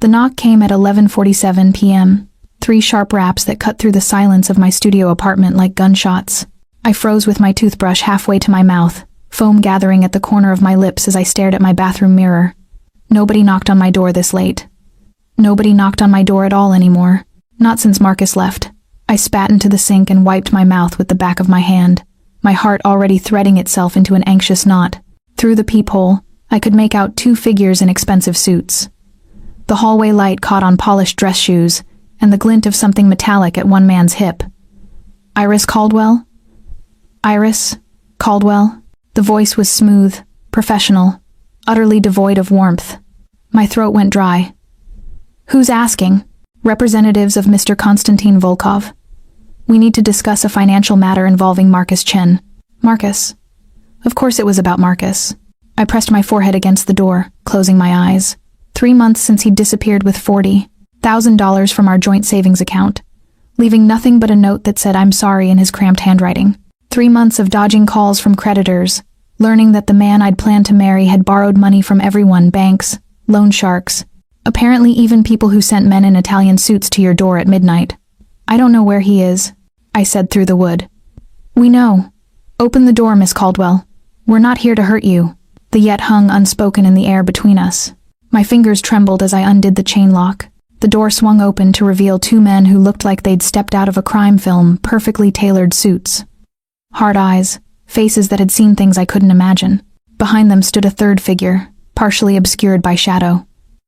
The knock came at 11:47 p.m., 3 sharp raps that cut through the silence of my studio apartment like gunshots. I froze with my toothbrush halfway to my mouth, foam gathering at the corner of my lips as I stared at my bathroom mirror. Nobody knocked on my door this late. Nobody knocked on my door at all anymore. Not since Marcus left. I spat into the sink and wiped my mouth with the back of my hand, my heart already threading itself into an anxious knot. Through the peephole, I could make out 2 figures in expensive suits. The hallway light caught on polished dress shoes and the glint of something metallic at one man's hip. Iris Caldwell? Iris Caldwell? The voice was smooth, professional, utterly devoid of warmth. My throat went dry. Who's asking? Representatives of Mr. Konstantin Volkov. We need to discuss a financial matter involving Marcus Chen. Marcus. Of course it was about Marcus. I pressed my forehead against the door, closing my eyes. 3 months since he'd disappeared with $40,000 from our joint savings account, leaving nothing but a note that said I'm sorry in his cramped handwriting. 3 months of dodging calls from creditors, learning that the man I'd planned to marry had borrowed money from everyone, banks, loan sharks, apparently even people who sent men in Italian suits to your door at midnight. I don't know where he is, I said through the wood. We know. Open the door, Miss Caldwell. We're not here to hurt you. The yet hung unspoken in the air between us. My fingers trembled as I undid the chain lock. The door swung open to reveal 2 men who looked like they'd stepped out of a crime film, perfectly tailored suits. Hard eyes, faces that had seen things I couldn't imagine. Behind them stood a third figure, partially obscured by shadow.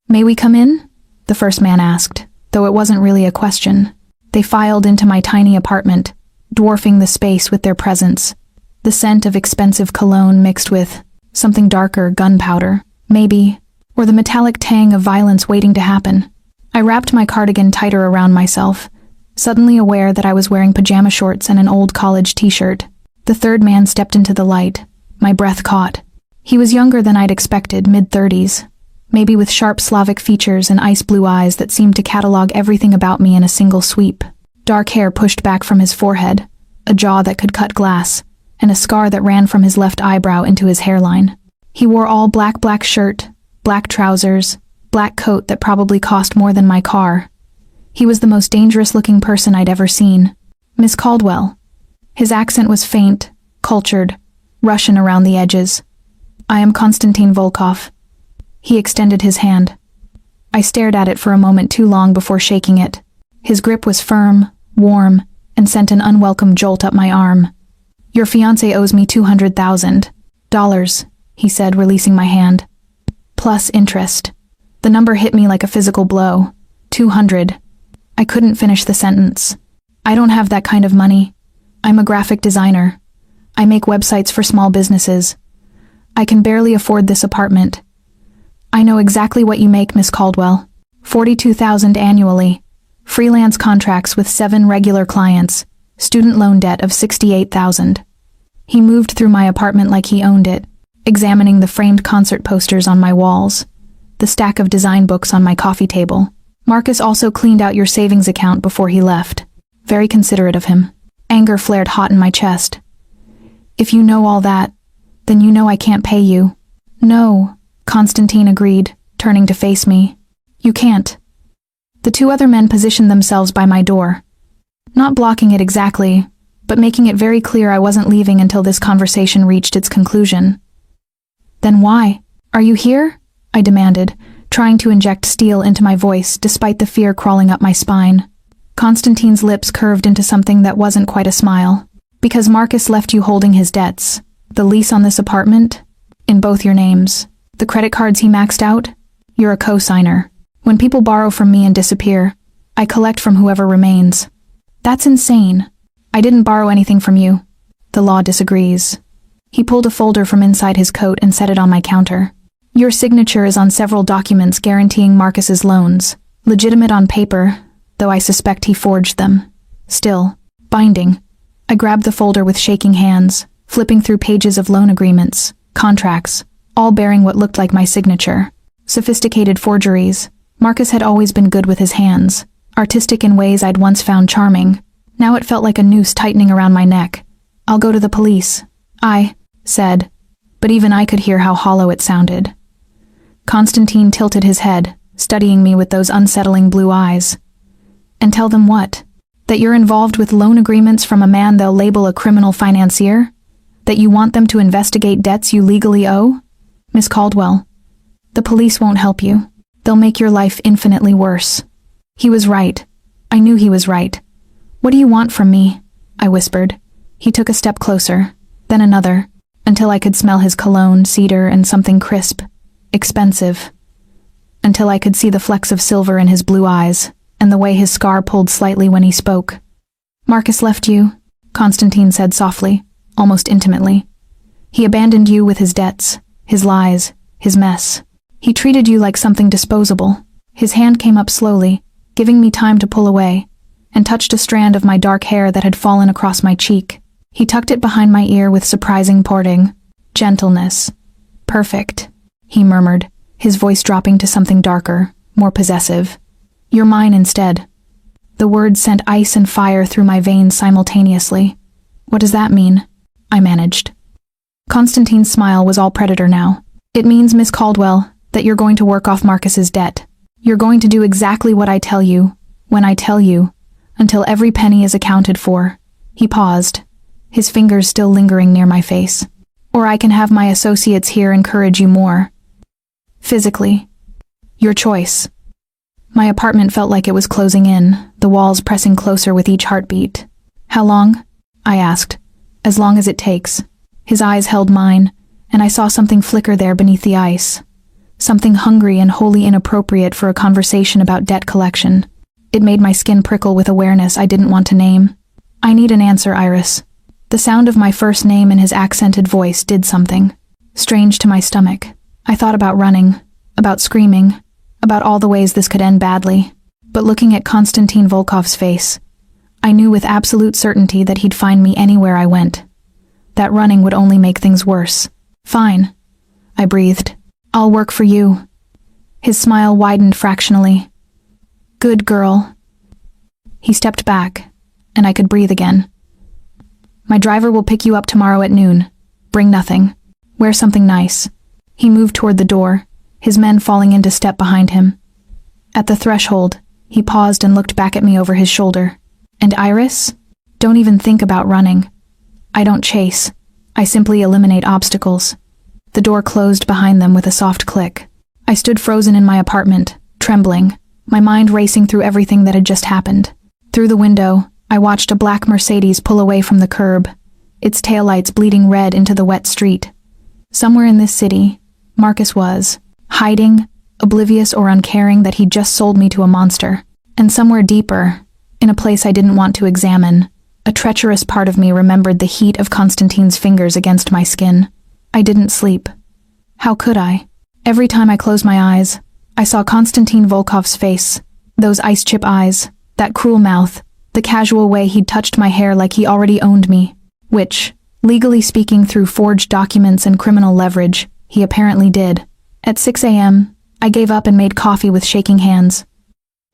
May we come in? The first man asked, though it wasn't really a question. They filed into my tiny apartment, dwarfing the space with their presence. The scent of expensive cologne mixed with something darker, gunpowder, maybe, or the metallic tang of violence waiting to happen. I wrapped my cardigan tighter around myself, suddenly aware that I was wearing pajama shorts and an old college t-shirt. The third man stepped into the light. My breath caught. He was younger than I'd expected, mid-30s, maybe with sharp Slavic features and ice-blue eyes that seemed to catalog everything about me in a single sweep. Dark hair pushed back from his forehead, a jaw that could cut glass, and a scar that ran from his left eyebrow into his hairline. He wore all black shirt, black trousers, black coat that probably cost more than my car. He was the most dangerous-looking person I'd ever seen. Miss Caldwell. His accent was faint, cultured, Russian around the edges. I am Konstantin Volkov. He extended his hand. I stared at it for a moment too long before shaking it. His grip was firm, warm, and sent an unwelcome jolt up my arm. Your fiancé owes me $200,000, he said, releasing my hand. Plus interest. The number hit me like a physical blow. 200. I couldn't finish the sentence. I don't have that kind of money. I'm a graphic designer. I make websites for small businesses. I can barely afford this apartment. I know exactly what you make, Miss Caldwell. $42,000 annually. Freelance contracts with 7 regular clients. Student loan debt of $68,000. He moved through my apartment like he owned it, examining the framed concert posters on my walls, the stack of design books on my coffee table. Marcus also cleaned out your savings account before he left. Very considerate of him. Anger flared hot in my chest. If you know all that, then you know I can't pay you. No, Konstantin agreed, turning to face me. You can't. The 2 other men positioned themselves by my door. Not blocking it exactly, but making it very clear I wasn't leaving until this conversation reached its conclusion. Then why? Are you here? I demanded, trying to inject steel into my voice despite the fear crawling up my spine. Konstantin's lips curved into something that wasn't quite a smile. Because Marcus left you holding his debts. The lease on this apartment? In both your names. The credit cards he maxed out? You're a co-signer. When people borrow from me and disappear, I collect from whoever remains. That's insane. I didn't borrow anything from you. The law disagrees. He pulled a folder from inside his coat and set it on my counter. Your signature is on several documents guaranteeing Marcus's loans. Legitimate on paper, though I suspect he forged them. Still, binding. I grabbed the folder with shaking hands, flipping through pages of loan agreements, contracts, all bearing what looked like my signature. Sophisticated forgeries. Marcus had always been good with his hands, artistic in ways I'd once found charming. Now it felt like a noose tightening around my neck. I'll go to the police, I said, but even I could hear how hollow it sounded. Konstantin tilted his head, studying me with those unsettling blue eyes. And tell them what? That you're involved with loan agreements from a man they'll label a criminal financier? That you want them to investigate debts you legally owe? Miss Caldwell, the police won't help you. They'll make your life infinitely worse. He was right. I knew he was right. What do you want from me? I whispered. He took a step closer, then another, until I could smell his cologne, cedar, and something crisp, expensive. Until I could see the flecks of silver in his blue eyes, and the way his scar pulled slightly when he spoke. Marcus left you, Constantine said softly, almost intimately. He abandoned you with his debts, his lies, his mess. He treated you like something disposable. His hand came up slowly, giving me time to pull away, and touched a strand of my dark hair that had fallen across my cheek. He tucked it behind my ear with surprising parting. Gentleness. Perfect, he murmured, his voice dropping to something darker, more possessive. You're mine instead. The words sent ice and fire through my veins simultaneously. What does that mean? I managed. Constantine's smile was all predator now. It means, Miss Caldwell, that you're going to work off Marcus's debt. You're going to do exactly what I tell you, when I tell you, until every penny is accounted for. He paused, his fingers still lingering near my face. Or I can have my associates here encourage you more. Physically. Your choice. My apartment felt like it was closing in, the walls pressing closer with each heartbeat. How long? I asked. As long as it takes. His eyes held mine, and I saw something flicker there beneath the ice. Something hungry and wholly inappropriate for a conversation about debt collection. It made my skin prickle with awareness I didn't want to name. I need an answer, Iris. The sound of my first name in his accented voice did something strange to my stomach. I thought about running, about screaming, about all the ways this could end badly. But looking at Konstantin Volkov's face, I knew with absolute certainty that he'd find me anywhere I went. That running would only make things worse. Fine, I breathed. I'll work for you. His smile widened fractionally. Good girl. He stepped back, and I could breathe again. My driver will pick you up tomorrow at noon. Bring nothing. Wear something nice. He moved toward the door, his men falling into step behind him. At the threshold, he paused and looked back at me over his shoulder. And Iris? Don't even think about running. I don't chase. I simply eliminate obstacles. The door closed behind them with a soft click. I stood frozen in my apartment, trembling, my mind racing through everything that had just happened. Through the window, I watched a black Mercedes pull away from the curb, its taillights bleeding red into the wet street. Somewhere in this city, Marcus was, hiding, oblivious or uncaring that he'd just sold me to a monster. And somewhere deeper, in a place I didn't want to examine, a treacherous part of me remembered the heat of Constantine's fingers against my skin. I didn't sleep. How could I? Every time I closed my eyes, I saw Konstantin Volkov's face, those ice chip eyes, that cruel mouth, the casual way he'd touched my hair like he already owned me, which, legally speaking through forged documents and criminal leverage, he apparently did. At 6 a.m., I gave up and made coffee with shaking hands.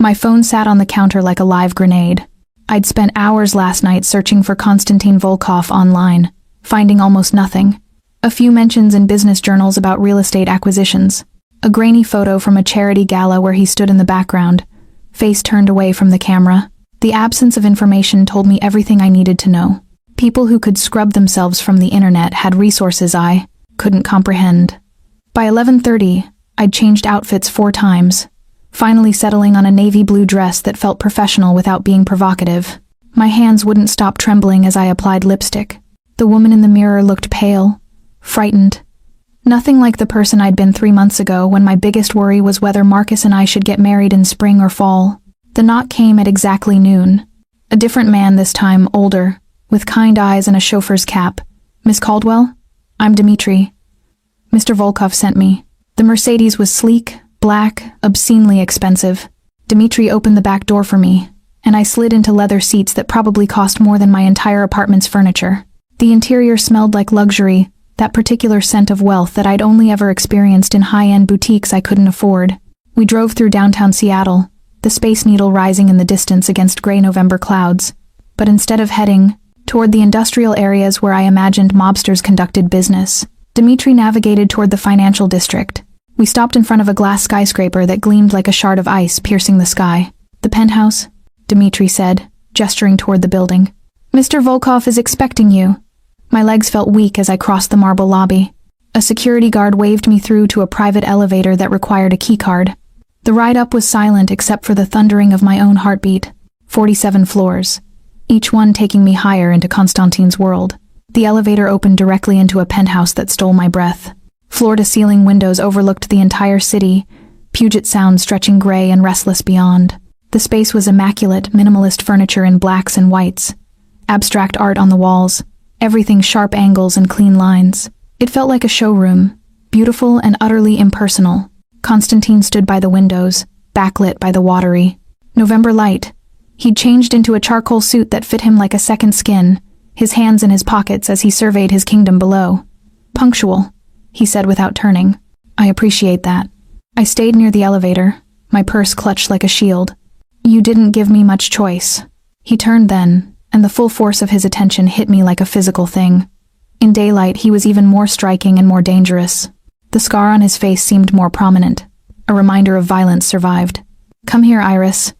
My phone sat on the counter like a live grenade. I'd spent hours last night searching for Konstantin Volkov online, finding almost nothing. A few mentions in business journals about real estate acquisitions. A grainy photo from a charity gala where he stood in the background, face turned away from the camera. The absence of information told me everything I needed to know. People who could scrub themselves from the internet had resources I couldn't comprehend. By 11:30, I'd changed outfits 4 times, finally settling on a navy blue dress that felt professional without being provocative. My hands wouldn't stop trembling as I applied lipstick. The woman in the mirror looked pale, frightened. Nothing like the person I'd been 3 months ago when my biggest worry was whether Marcus and I should get married in spring or fall. The knock came at exactly noon. A different man this time, older, with kind eyes and a chauffeur's cap. Miss Caldwell? I'm Dmitri. Mr. Volkov sent me. The Mercedes was sleek, black, obscenely expensive. Dmitri opened the back door for me, and I slid into leather seats that probably cost more than my entire apartment's furniture. The interior smelled like luxury, that particular scent of wealth that I'd only ever experienced in high-end boutiques I couldn't afford. We drove through downtown Seattle, the Space Needle rising in the distance against gray November clouds. But instead of heading toward the industrial areas where I imagined mobsters conducted business, Dmitri navigated toward the financial district. We stopped in front of a glass skyscraper that gleamed like a shard of ice piercing the sky. "The penthouse," Dmitri said, gesturing toward the building. "Mr. Volkov is expecting you." My legs felt weak as I crossed the marble lobby. A security guard waved me through to a private elevator that required a keycard. The ride up was silent except for the thundering of my own heartbeat. 47 floors, each one taking me higher into Konstantin's world. The elevator opened directly into a penthouse that stole my breath. Floor-to-ceiling windows overlooked the entire city, Puget Sound stretching gray and restless beyond. The space was immaculate, minimalist furniture in blacks and whites, abstract art on the walls, everything sharp angles and clean lines. It felt like a showroom, beautiful and utterly impersonal. Konstantin stood by the windows, backlit by the watery November light. He'd changed into a charcoal suit that fit him like a second skin, his hands in his pockets as he surveyed his kingdom below. "Punctual," he said without turning. "I appreciate that." I stayed near the elevator, my purse clutched like a shield. "You didn't give me much choice." He turned then, and the full force of his attention hit me like a physical thing. In daylight, he was even more striking and more dangerous. The scar on his face seemed more prominent. A reminder of violence survived. "Come here, Iris."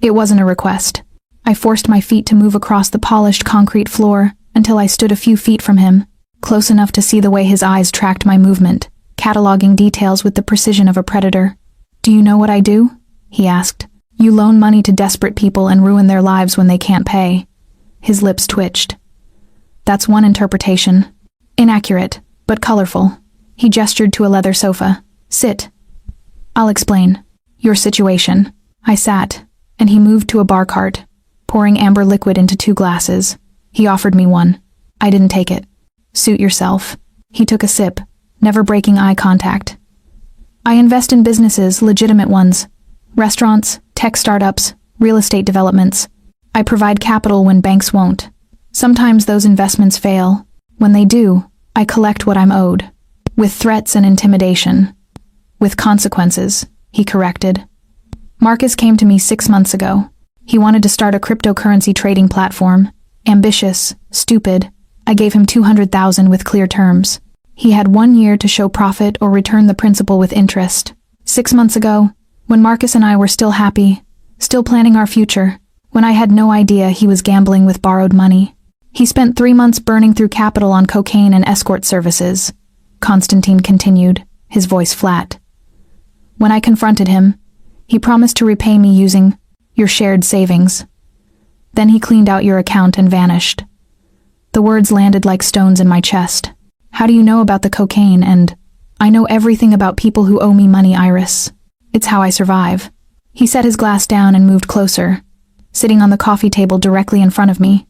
It wasn't a request. I forced my feet to move across the polished concrete floor until I stood a few feet from him, close enough to see the way his eyes tracked my movement, cataloging details with the precision of a predator. "Do you know what I do?" he asked. "You loan money to desperate people and ruin their lives when they can't pay." His lips twitched. "That's one interpretation. Inaccurate, but colorful." He gestured to a leather sofa. "Sit. I'll explain. Your situation." I sat, and he moved to a bar cart, pouring amber liquid into 2 glasses. He offered me one. I didn't take it. "Suit yourself." He took a sip, never breaking eye contact. "I invest in businesses, legitimate ones. Restaurants, tech startups, real estate developments. I provide capital when banks won't. Sometimes those investments fail. When they do, I collect what I'm owed. With threats and intimidation. With consequences," he corrected. "Marcus came to me 6 months ago. He wanted to start a cryptocurrency trading platform. Ambitious, stupid. I gave him $200,000 with clear terms. He had 1 year to show profit or return the principal with interest. 6 months ago, when Marcus and I were still happy, still planning our future, when I had no idea he was gambling with borrowed money. He spent 3 months burning through capital on cocaine and escort services," Konstantin continued, his voice flat. "When I confronted him, he promised to repay me using your shared savings. Then he cleaned out your account and vanished." The words landed like stones in my chest. "How do you know about the cocaine and—" "I know everything about people who owe me money, Iris. It's how I survive." He set his glass down and moved closer, sitting on the coffee table directly in front of me.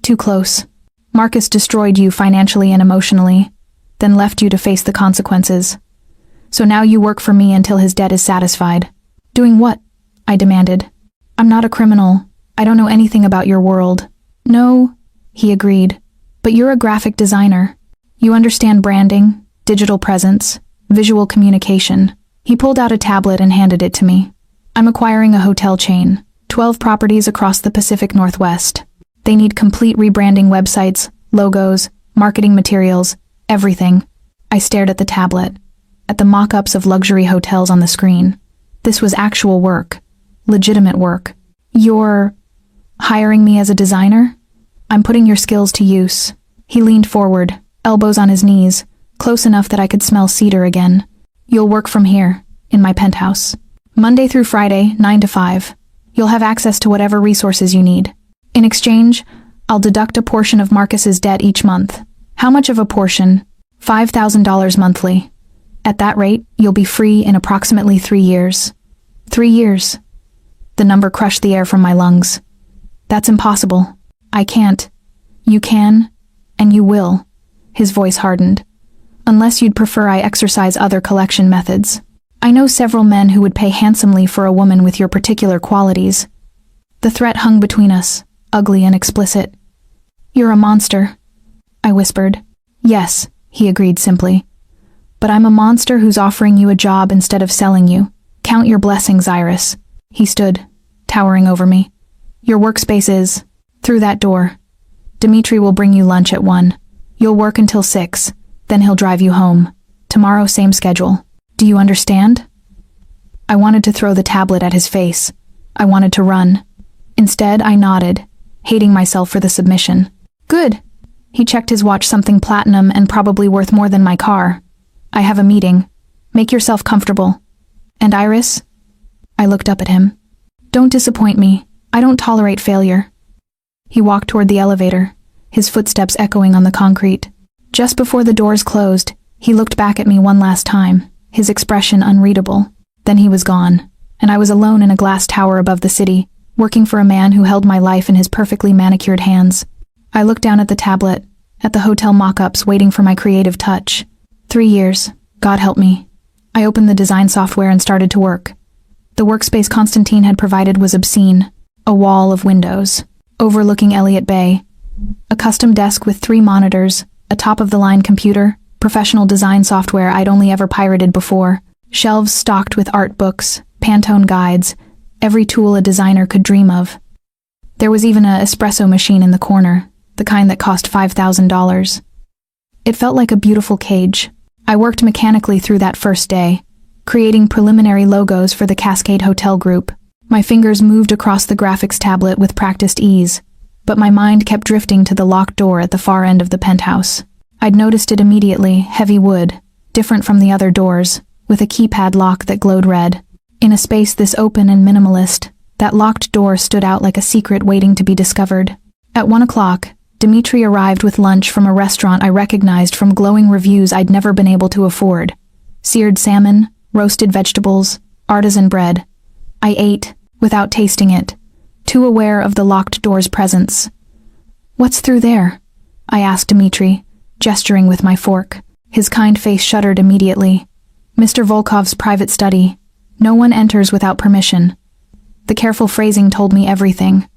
"Too close. Marcus destroyed you financially and emotionally, then left you to face the consequences. So now you work for me until his debt is satisfied." "Doing what?" I demanded. "I'm not a criminal. I don't know anything about your world." "No," he agreed, "but you're a graphic designer. You understand branding, digital presence, visual communication." He pulled out a tablet and handed it to me. "I'm acquiring a hotel chain, 12 properties across the Pacific Northwest. They need complete rebranding websites, logos, marketing materials, everything." I stared at the tablet, at the mock-ups of luxury hotels on the screen. This was actual work, legitimate work. "You're hiring me as a designer?" "I'm putting your skills to use." He leaned forward, elbows on his knees, close enough that I could smell cedar again. "You'll work from here, in my penthouse. Monday through Friday, 9 to 5. You'll have access to whatever resources you need. In exchange, I'll deduct a portion of Marcus's debt each month." "How much of a portion?" $5,000 monthly. At that rate, you'll be free in approximately 3 years. 3 years. The number crushed the air from my lungs. "That's impossible. I can't." "You can, and you will." His voice hardened. "Unless you'd prefer I exercise other collection methods. I know several men who would pay handsomely for a woman with your particular qualities." The threat hung between us, ugly and explicit. "You're a monster," I whispered. "Yes," he agreed simply. "But I'm a monster who's offering you a job instead of selling you. Count your blessings, Iris." He stood, towering over me. "Your workspace is through that door. Dmitri will bring you lunch at 1. You'll work until 6, then he'll drive you home. Tomorrow, same schedule." Do you understand? I wanted to throw the tablet at his face. I wanted to run. Instead, I nodded, hating myself for the submission. Good. He checked his watch, something platinum and probably worth more than my car. I have a meeting. Make yourself comfortable. And Iris? I looked up at him. Don't disappoint me. I don't tolerate failure. He walked toward the elevator, his footsteps echoing on the concrete. Just before the doors closed, he looked back at me one last time, his expression unreadable. Then he was gone, and I was alone in a glass tower above the city, working for a man who held my life in his perfectly manicured hands. I looked down at the tablet, at the hotel mock-ups, waiting for my creative touch. 3 years, God help me. I opened the design software and started to work. The workspace Constantine had provided was obscene. A wall of windows, overlooking Elliott Bay. A custom desk with 3 monitors, a top-of-the-line computer, professional design software I'd only ever pirated before, shelves stocked with art books, Pantone guides, every tool a designer could dream of. There was even an espresso machine in the corner, the kind that cost $5,000. It felt like a beautiful cage. I worked mechanically through that first day, creating preliminary logos for the Cascade Hotel Group. My fingers moved across the graphics tablet with practiced ease, but my mind kept drifting to the locked door at the far end of the penthouse. I'd noticed it immediately, heavy wood, different from the other doors, with a keypad lock that glowed red. In a space this open and minimalist, that locked door stood out like a secret waiting to be discovered. At 1 o'clock, Dimitri arrived with lunch from a restaurant I recognized from glowing reviews I'd never been able to afford. Seared salmon, roasted vegetables, artisan bread. I ate, without tasting it, too aware of the locked door's presence. "What's through there?" I asked Dimitri, gesturing with my fork. His kind face shuddered immediately. "Mr. Volkov's private study. No one enters without permission." The careful phrasing told me everything.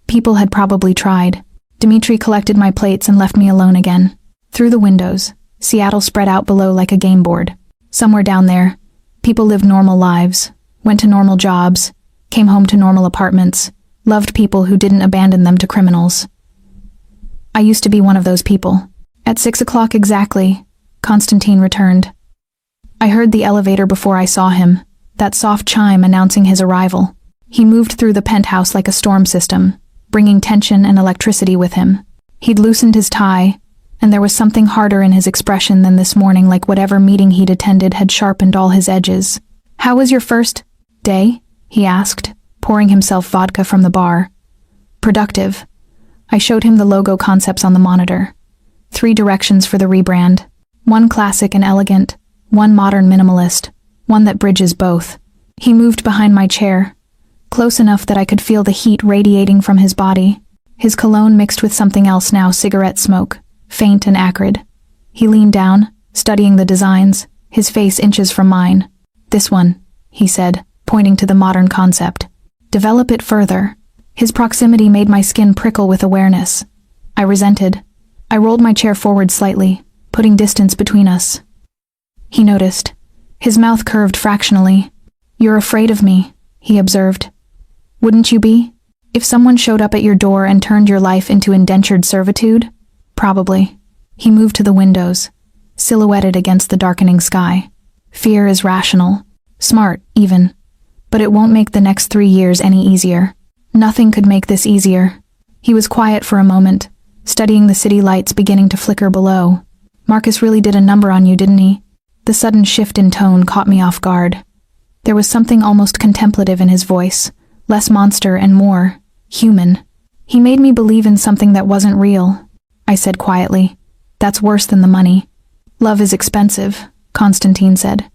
People had probably tried. Dimitri collected my plates and left me alone again. Through the windows, Seattle spread out below like a game board. Somewhere down there, people lived normal lives, went to normal jobs, came home to normal apartments, loved people who didn't abandon them to criminals. I used to be one of those people. At 6 o'clock exactly, Constantine returned. I heard the elevator before I saw him, that soft chime announcing his arrival. He moved through the penthouse like a storm system, bringing tension and electricity with him. He'd loosened his tie, and there was something harder in his expression than this morning, like whatever meeting he'd attended had sharpened all his edges. "How was your first day?" he asked, pouring himself vodka from the bar. "Productive." I showed him the logo concepts on the monitor. 3 directions for the rebrand. One classic and elegant, one modern minimalist, one that bridges both. He moved behind my chair, close enough that I could feel the heat radiating from his body. His cologne mixed with something else now, cigarette smoke, faint and acrid. He leaned down, studying the designs, his face inches from mine. "This one," he said, pointing to the modern concept. "Develop it further." His proximity made my skin prickle with awareness. I resented. I rolled my chair forward slightly, putting distance between us. He noticed. His mouth curved fractionally. "You're afraid of me," he observed. "Wouldn't you be? If someone showed up at your door and turned your life into indentured servitude? Probably." He moved to the windows, silhouetted against the darkening sky. "Fear is rational, smart even, but it won't make the next 3 years any easier. Nothing could make this easier." He was quiet for a moment, studying the city lights beginning to flicker below. "Marcus really did a number on you, didn't he?" The sudden shift in tone caught me off guard. There was something almost contemplative in his voice, less monster and more human. "He made me believe in something that wasn't real," I said quietly. "That's worse than the money." "Love is expensive," Constantine said.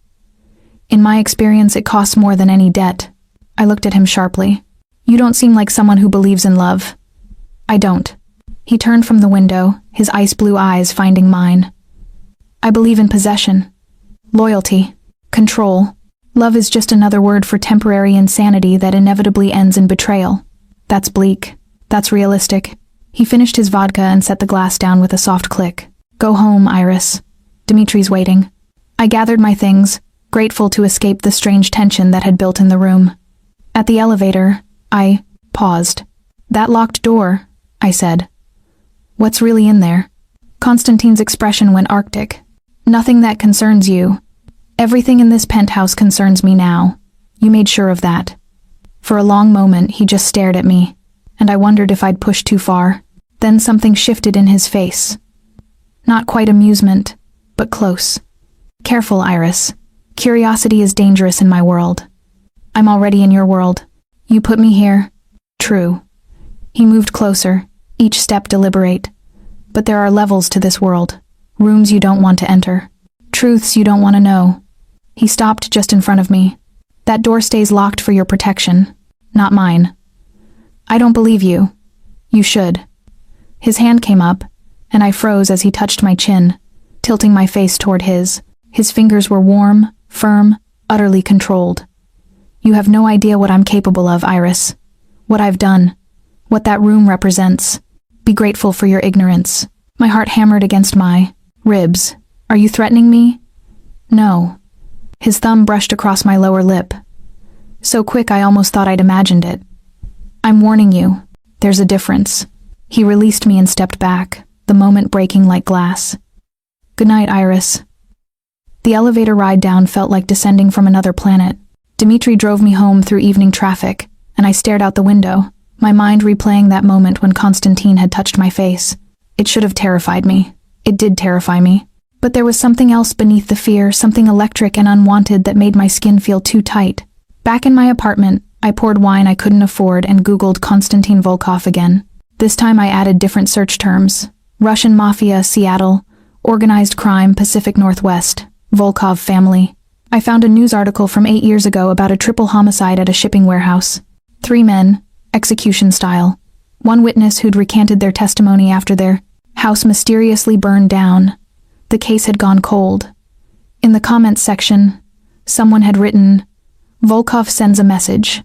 "In my experience, it costs more than any debt." I looked at him sharply. "You don't seem like someone who believes in love." "I don't." He turned from the window, his ice blue eyes finding mine. "I believe in possession, loyalty, control. Love is just another word for temporary insanity that inevitably ends in betrayal. That's bleak. That's realistic." He finished his vodka and set the glass down with a soft click. "Go home, Iris. Dimitri's waiting." I gathered my things, grateful to escape the strange tension that had built in the room. At the elevator, I paused. "That locked door," I said. "What's really in there?" Constantine's expression went arctic. "Nothing that concerns you. Everything in this penthouse concerns me now. You made sure of that. For a long moment, he just stared at me, and I wondered if I'd pushed too far. Then something shifted in his face. Not quite amusement, but close. Careful, Iris. Curiosity is dangerous in my world. I'm already in your world. You put me here. True. He moved closer, each step deliberate. But there are levels to this world. Rooms you don't want to enter. Truths you don't want to know. He stopped just in front of me. That door stays locked for your protection, not mine. I don't believe you. You should. His hand came up, and I froze as he touched my chin, tilting my face toward his. His fingers were warm, firm, utterly controlled. You have no idea what I'm capable of, Iris. What I've done. What that room represents. Be grateful for your ignorance. My heart hammered against my ribs. Are you threatening me? No. His thumb brushed across my lower lip. So quick I almost thought I'd imagined it. I'm warning you. There's a difference. He released me and stepped back, the moment breaking like glass. Good night, Iris. The elevator ride down felt like descending from another planet. Dimitri drove me home through evening traffic, and I stared out the window, my mind replaying that moment when Constantine had touched my face. It should have terrified me. It did terrify me. But there was something else beneath the fear, something electric and unwanted that made my skin feel too tight. Back in my apartment, I poured wine I couldn't afford and Googled Konstantin Volkov again. This time I added different search terms. Russian Mafia, Seattle. Organized crime, Pacific Northwest. Volkov family. I found a news article from 8 years ago about a triple homicide at a shipping warehouse. 3 men, execution style. 1 witness who'd recanted their testimony after their house mysteriously burned down. The case had gone cold. In the comments section, someone had written, Volkov sends a message.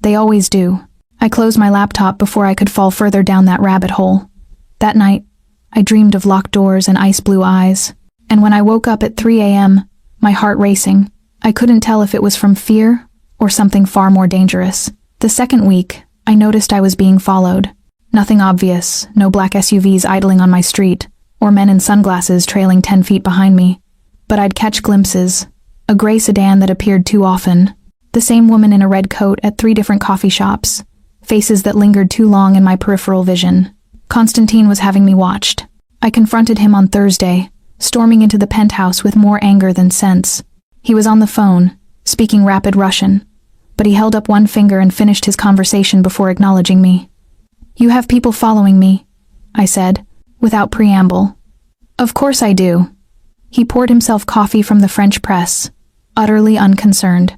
They always do. I closed my laptop before I could fall further down that rabbit hole. That night, I dreamed of locked doors and ice blue eyes. And when I woke up at 3 a.m., my heart racing, I couldn't tell if it was from fear or something far more dangerous. The second week, I noticed I was being followed. Nothing obvious, no black SUVs idling on my street, or men in sunglasses trailing 10 feet behind me. But I'd catch glimpses. A gray sedan that appeared too often. The same woman in a red coat at 3 different coffee shops. Faces that lingered too long in my peripheral vision. Constantine was having me watched. I confronted him on Thursday, storming into the penthouse with more anger than sense. He was on the phone, speaking rapid Russian, but he held up one finger and finished his conversation before acknowledging me. You have people following me, I said, without preamble. Of course I do. He poured himself coffee from the French press, utterly unconcerned.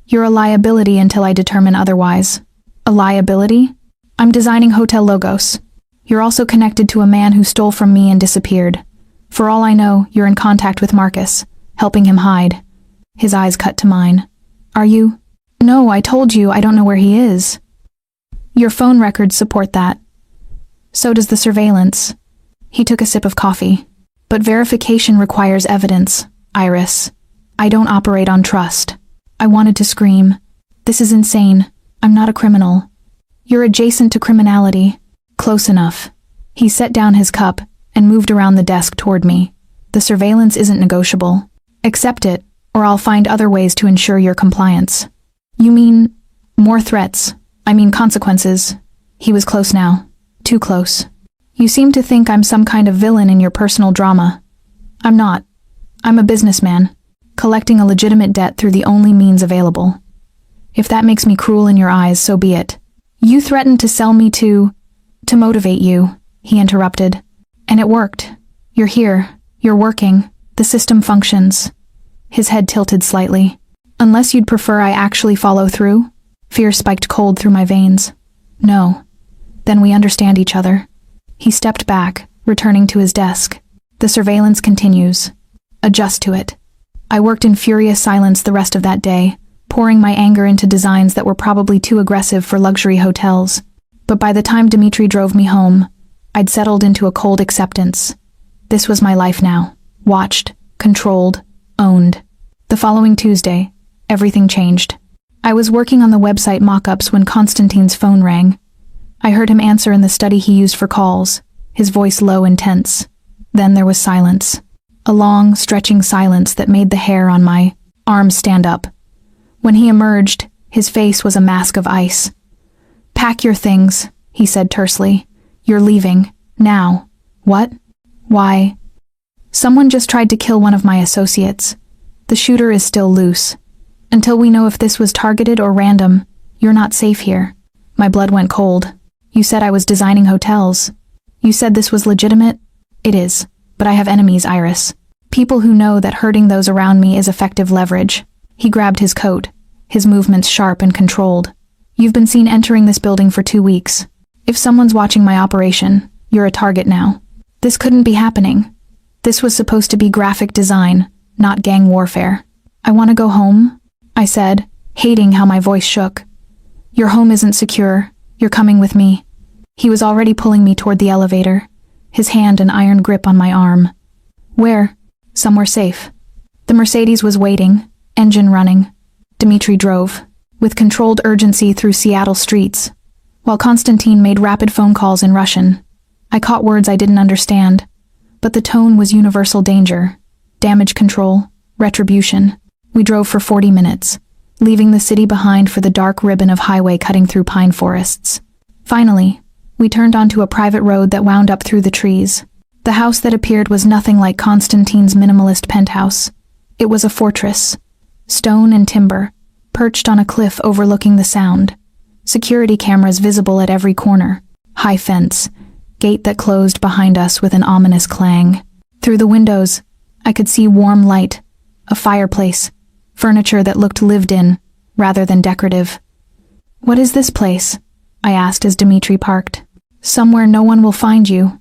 You're a liability until I determine otherwise. A liability? I'm designing hotel logos. You're also connected to a man who stole from me and disappeared. For all I know, you're in contact with Marcus, helping him hide. His eyes cut to mine. Are you? No, I told you I don't know where he is. Your phone records support that. So does the surveillance. He took a sip of coffee. But verification requires evidence, Iris. I don't operate on trust. I wanted to scream. This is insane. I'm not a criminal. You're adjacent to criminality. Close enough. He set down his cup and moved around the desk toward me. The surveillance isn't negotiable. Accept it, or I'll find other ways to ensure your compliance. You mean more threats? I mean consequences. He was close now. Too close. You seem to think I'm some kind of villain in your personal drama. I'm not. I'm a businessman, collecting a legitimate debt through the only means available. If that makes me cruel in your eyes, so be it. You threatened to sell me to motivate you, he interrupted. And it worked. You're here. You're working. The system functions. His head tilted slightly. Unless you'd prefer I actually follow through? Fear spiked cold through my veins. No. Then we understand each other. He stepped back, returning to his desk. The surveillance continues. Adjust to it. I worked in furious silence the rest of that day, pouring my anger into designs that were probably too aggressive for luxury hotels. But by the time Dimitri drove me home, I'd settled into a cold acceptance. This was my life now. Watched, controlled, owned. The following Tuesday, everything changed. I was working on the website mock-ups when Constantine's phone rang. I heard him answer in the study he used for calls, his voice low and tense. Then there was silence. a long, stretching silence that made the hair on my arms stand up. When he emerged, his face was a mask of ice. "Pack your things," he said tersely. "You're leaving. Now." "What? Why?" "Someone just tried to kill one of my associates. The shooter is still loose. Until we know if this was targeted or random, you're not safe here." My blood went cold. "You said I was designing hotels. You said this was legitimate?" "It is, but I have enemies, Iris. People who know that hurting those around me is effective leverage." He grabbed his coat, his movements sharp and controlled. "You've been seen entering this building for 2 weeks. If someone's watching my operation, you're a target now. This couldn't be happening. This was supposed to be graphic design, not gang warfare." "I want to go home," I said, hating how my voice shook. "Your home isn't secure. You're coming with me." He was already pulling me toward the elevator, his hand an iron grip on my arm. "Where?" "Somewhere safe." The Mercedes was waiting, engine running. Dmitri drove, with controlled urgency through Seattle streets, while Konstantin made rapid phone calls in Russian. I caught words I didn't understand, but the tone was universal danger, damage control, retribution. We drove for 40 minutes, leaving the city behind for the dark ribbon of highway cutting through pine forests. Finally, we turned onto a private road that wound up through the trees. The house that appeared was nothing like Konstantin's minimalist penthouse. It was a fortress, stone and timber, perched on a cliff overlooking the sound. Security cameras visible at every corner. High fence, gate that closed behind us with an ominous clang. Through the windows, I could see warm light, a fireplace, furniture that looked lived in, rather than decorative. "What is this place?" I asked as Dmitri parked. "Somewhere no one will find you."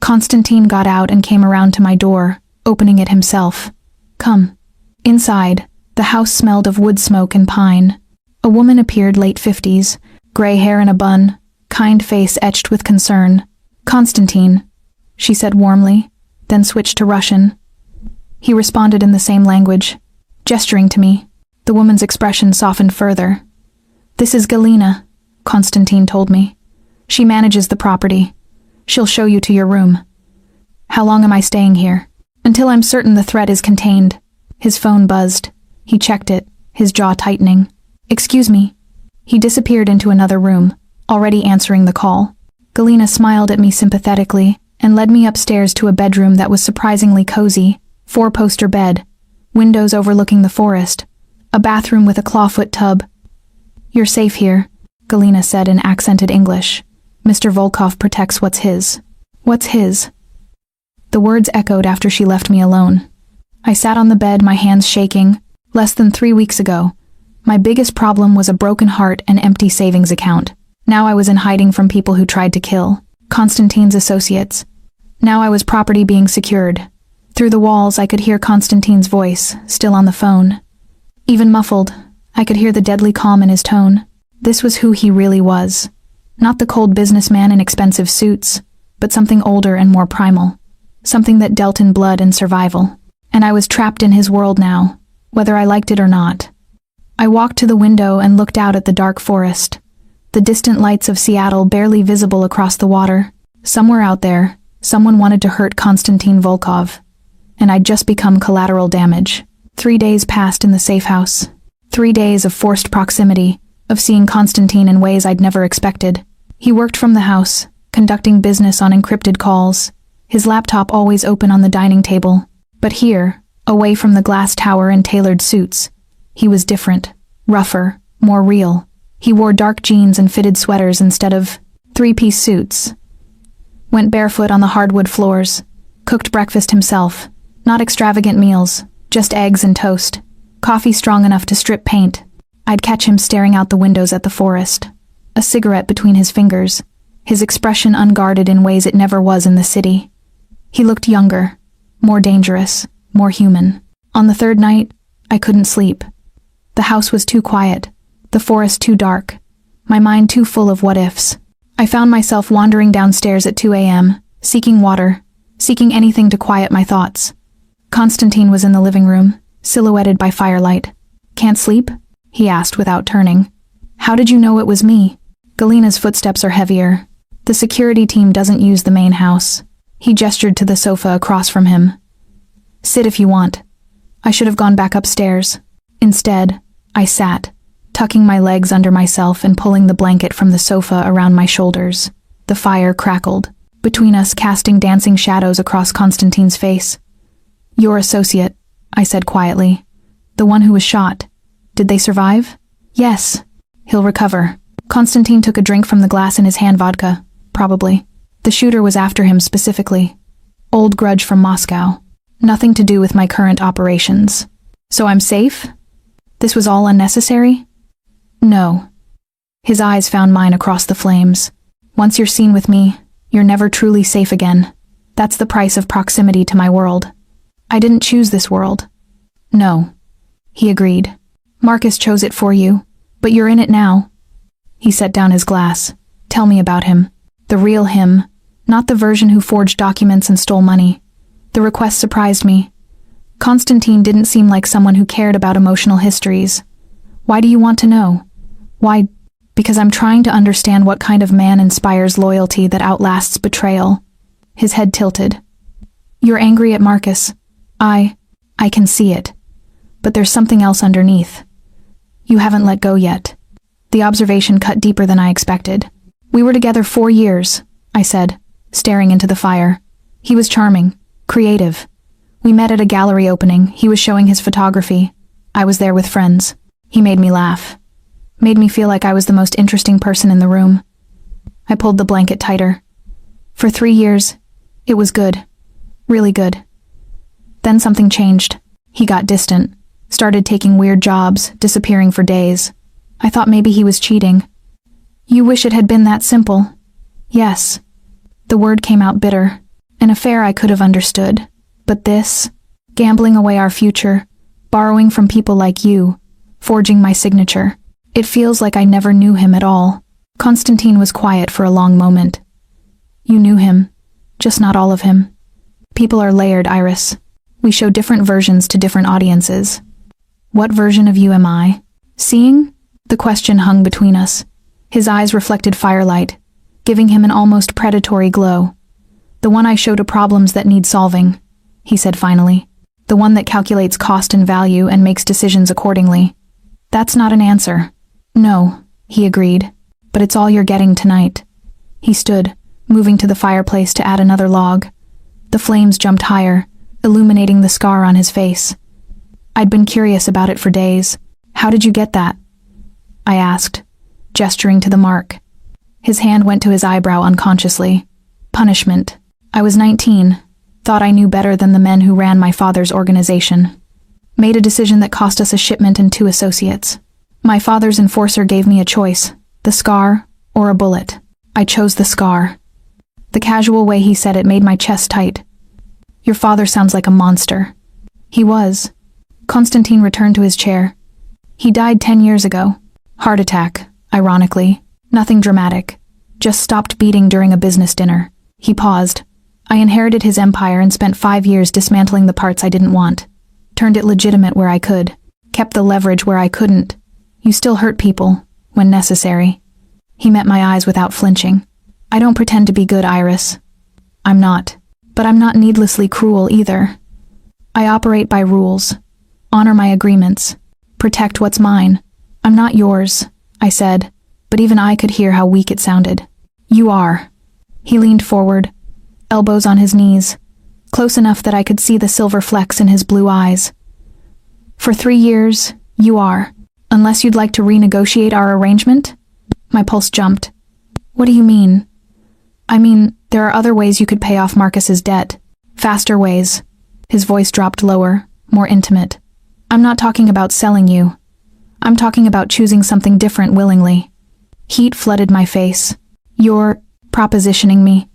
Konstantin got out and came around to my door, opening it himself. "Come." Inside, the house smelled of wood smoke and pine. A woman appeared, late 50s, gray hair in a bun, kind face etched with concern. "Konstantin," she said warmly, then switched to Russian. He responded in the same language, gesturing to me. The woman's expression softened further. "This is Galina," Konstantin told me. "She manages the property. She'll show you to your room." "How long am I staying here?" "Until I'm certain the threat is contained." His phone buzzed. He checked it, his jaw tightening. "Excuse me." He disappeared into another room, already answering the call. Galina smiled at me sympathetically and led me upstairs to a bedroom that was surprisingly cozy. 4-poster bed, windows overlooking the forest, a bathroom with a clawfoot tub. "You're safe here," Galina said in accented English. "Mr. Volkov protects what's his." "What's his?" The words echoed after she left me alone. I sat on the bed, my hands shaking. Less than 3 weeks ago, my biggest problem was a broken heart and empty savings account. Now I was in hiding from people who tried to kill Konstantin's associates. Now I was property being secured. Through the walls, I could hear Konstantin's voice, still on the phone. Even muffled, I could hear the deadly calm in his tone. This was who he really was. Not the cold businessman in expensive suits, but something older and more primal. Something that dealt in blood and survival. And I was trapped in his world now, whether I liked it or not. I walked to the window and looked out at the dark forest. The distant lights of Seattle barely visible across the water. Somewhere out there, someone wanted to hurt Konstantin Volkov. And I'd just become collateral damage. 3 days passed in the safe house. 3 days of forced proximity, of seeing Konstantin in ways I'd never expected. He worked from the house, conducting business on encrypted calls, his laptop always open on the dining table. But here, away from the glass tower and tailored suits, he was different, rougher, more real. He wore dark jeans and fitted sweaters instead of 3-piece suits. Went barefoot on the hardwood floors, cooked breakfast himself. Not extravagant meals, just eggs and toast. Coffee strong enough to strip paint. I'd catch him staring out the windows at the forest. A cigarette between his fingers, his expression unguarded in ways it never was in the city. He looked younger, more dangerous, more human. On the 3rd night, I couldn't sleep. The house was too quiet, the forest too dark, my mind too full of what-ifs. I found myself wandering downstairs at 2 a.m., seeking water, seeking anything to quiet my thoughts. Konstantin was in the living room, silhouetted by firelight. "Can't sleep?" he asked without turning. "How did you know it was me?" Galina's footsteps are heavier. The security team doesn't use the main house. He gestured to the sofa across from him. Sit if you want. I should have gone back upstairs. Instead, I sat, tucking my legs under myself and pulling the blanket from the sofa around my shoulders. The fire crackled, between us casting dancing shadows across Constantine's face. Your associate, I said quietly. The one who was shot. Did they survive? Yes. He'll recover. Constantine took a drink from the glass in his hand. Vodka. Probably. The shooter was after him specifically. Old grudge from Moscow. Nothing to do with my current operations. So I'm safe? This was all unnecessary? No. His eyes found mine across the flames. Once you're seen with me, you're never truly safe again. That's the price of proximity to my world. I didn't choose this world. No. He agreed. Marcus chose it for you, but you're in it now. He set down his glass. Tell me about him. The real him, not the version who forged documents and stole money. The request surprised me. Constantine didn't seem like someone who cared about emotional histories. Why do you want to know? Why? Because I'm trying to understand what kind of man inspires loyalty that outlasts betrayal. His head tilted. You're angry at Marcus. I can see it. But there's something else underneath. You haven't let go yet. The observation cut deeper than I expected. We were together 4 years, I said, staring into the fire. He was charming, creative. We met at a gallery opening. He was showing his photography. I was there with friends. He made me laugh. Made me feel like I was the most interesting person in the room. I pulled the blanket tighter. For 3 years, it was good. Really good. Then something changed. He got distant. Started taking weird jobs, disappearing for days. I thought maybe he was cheating. You wish it had been that simple? Yes. The word came out bitter. An affair I could have understood. But this, gambling away our future, borrowing from people like you, forging my signature. It feels like I never knew him at all. Constantine was quiet for a long moment. You knew him, just not all of him. People are layered, Iris. We show different versions to different audiences. What version of you am I? Seeing? The question hung between us. His eyes reflected firelight, giving him an almost predatory glow. The one I show to problems that need solving, he said finally. The one that calculates cost and value and makes decisions accordingly. That's not an answer. No, he agreed. But it's all you're getting tonight. He stood, moving to the fireplace to add another log. The flames jumped higher, illuminating the scar on his face. I'd been curious about it for days. How did you get that? I asked, gesturing to the mark. His hand went to his eyebrow unconsciously. Punishment. I was 19, thought I knew better than the men who ran my father's organization. Made a decision that cost us a shipment and 2 associates. My father's enforcer gave me a choice, the scar or a bullet. I chose the scar. The casual way he said it made my chest tight. Your father sounds like a monster. He was. Constantine returned to his chair. He died 10 years ago. Heart attack, ironically. Nothing dramatic. Just stopped beating during a business dinner. He paused. I inherited his empire and spent 5 years dismantling the parts I didn't want. Turned it legitimate where I could. Kept the leverage where I couldn't. You still hurt people, when necessary. He met my eyes without flinching. I don't pretend to be good, Iris. I'm not. But I'm not needlessly cruel either. I operate by rules. Honor my agreements. Protect what's mine. I'm not yours, I said, but even I could hear how weak it sounded. You are. He leaned forward, elbows on his knees, close enough that I could see the silver flecks in his blue eyes. For 3 years, you are. Unless you'd like to renegotiate our arrangement? My pulse jumped. What do you mean? I mean, there are other ways you could pay off Marcus's debt. Faster ways. His voice dropped lower, more intimate. I'm not talking about selling you. I'm talking about choosing something different willingly. Heat flooded my face. You're propositioning me.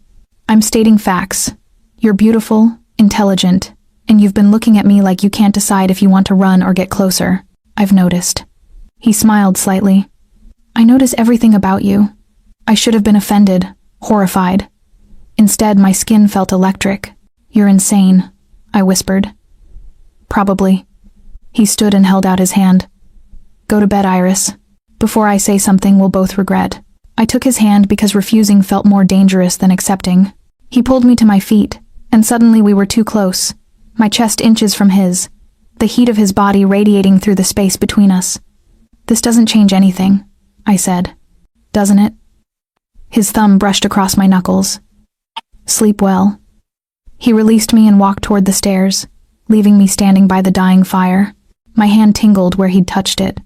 I'm stating facts. You're beautiful, intelligent, and you've been looking at me like you can't decide if you want to run or get closer. I've noticed. He smiled slightly. I notice everything about you. I should have been offended, horrified. Instead, my skin felt electric. You're insane, I whispered. Probably. He stood and held out his hand. Go to bed, Iris. Before I say something we'll both regret. I took his hand because refusing felt more dangerous than accepting. He pulled me to my feet, and suddenly we were too close. my chest inches from his, the heat of his body radiating through the space between us. "This doesn't change anything," I said. "Doesn't it?" His thumb brushed across my knuckles. "Sleep well." He released me and walked toward the stairs, leaving me standing by the dying fire. My hand tingled where he'd touched it,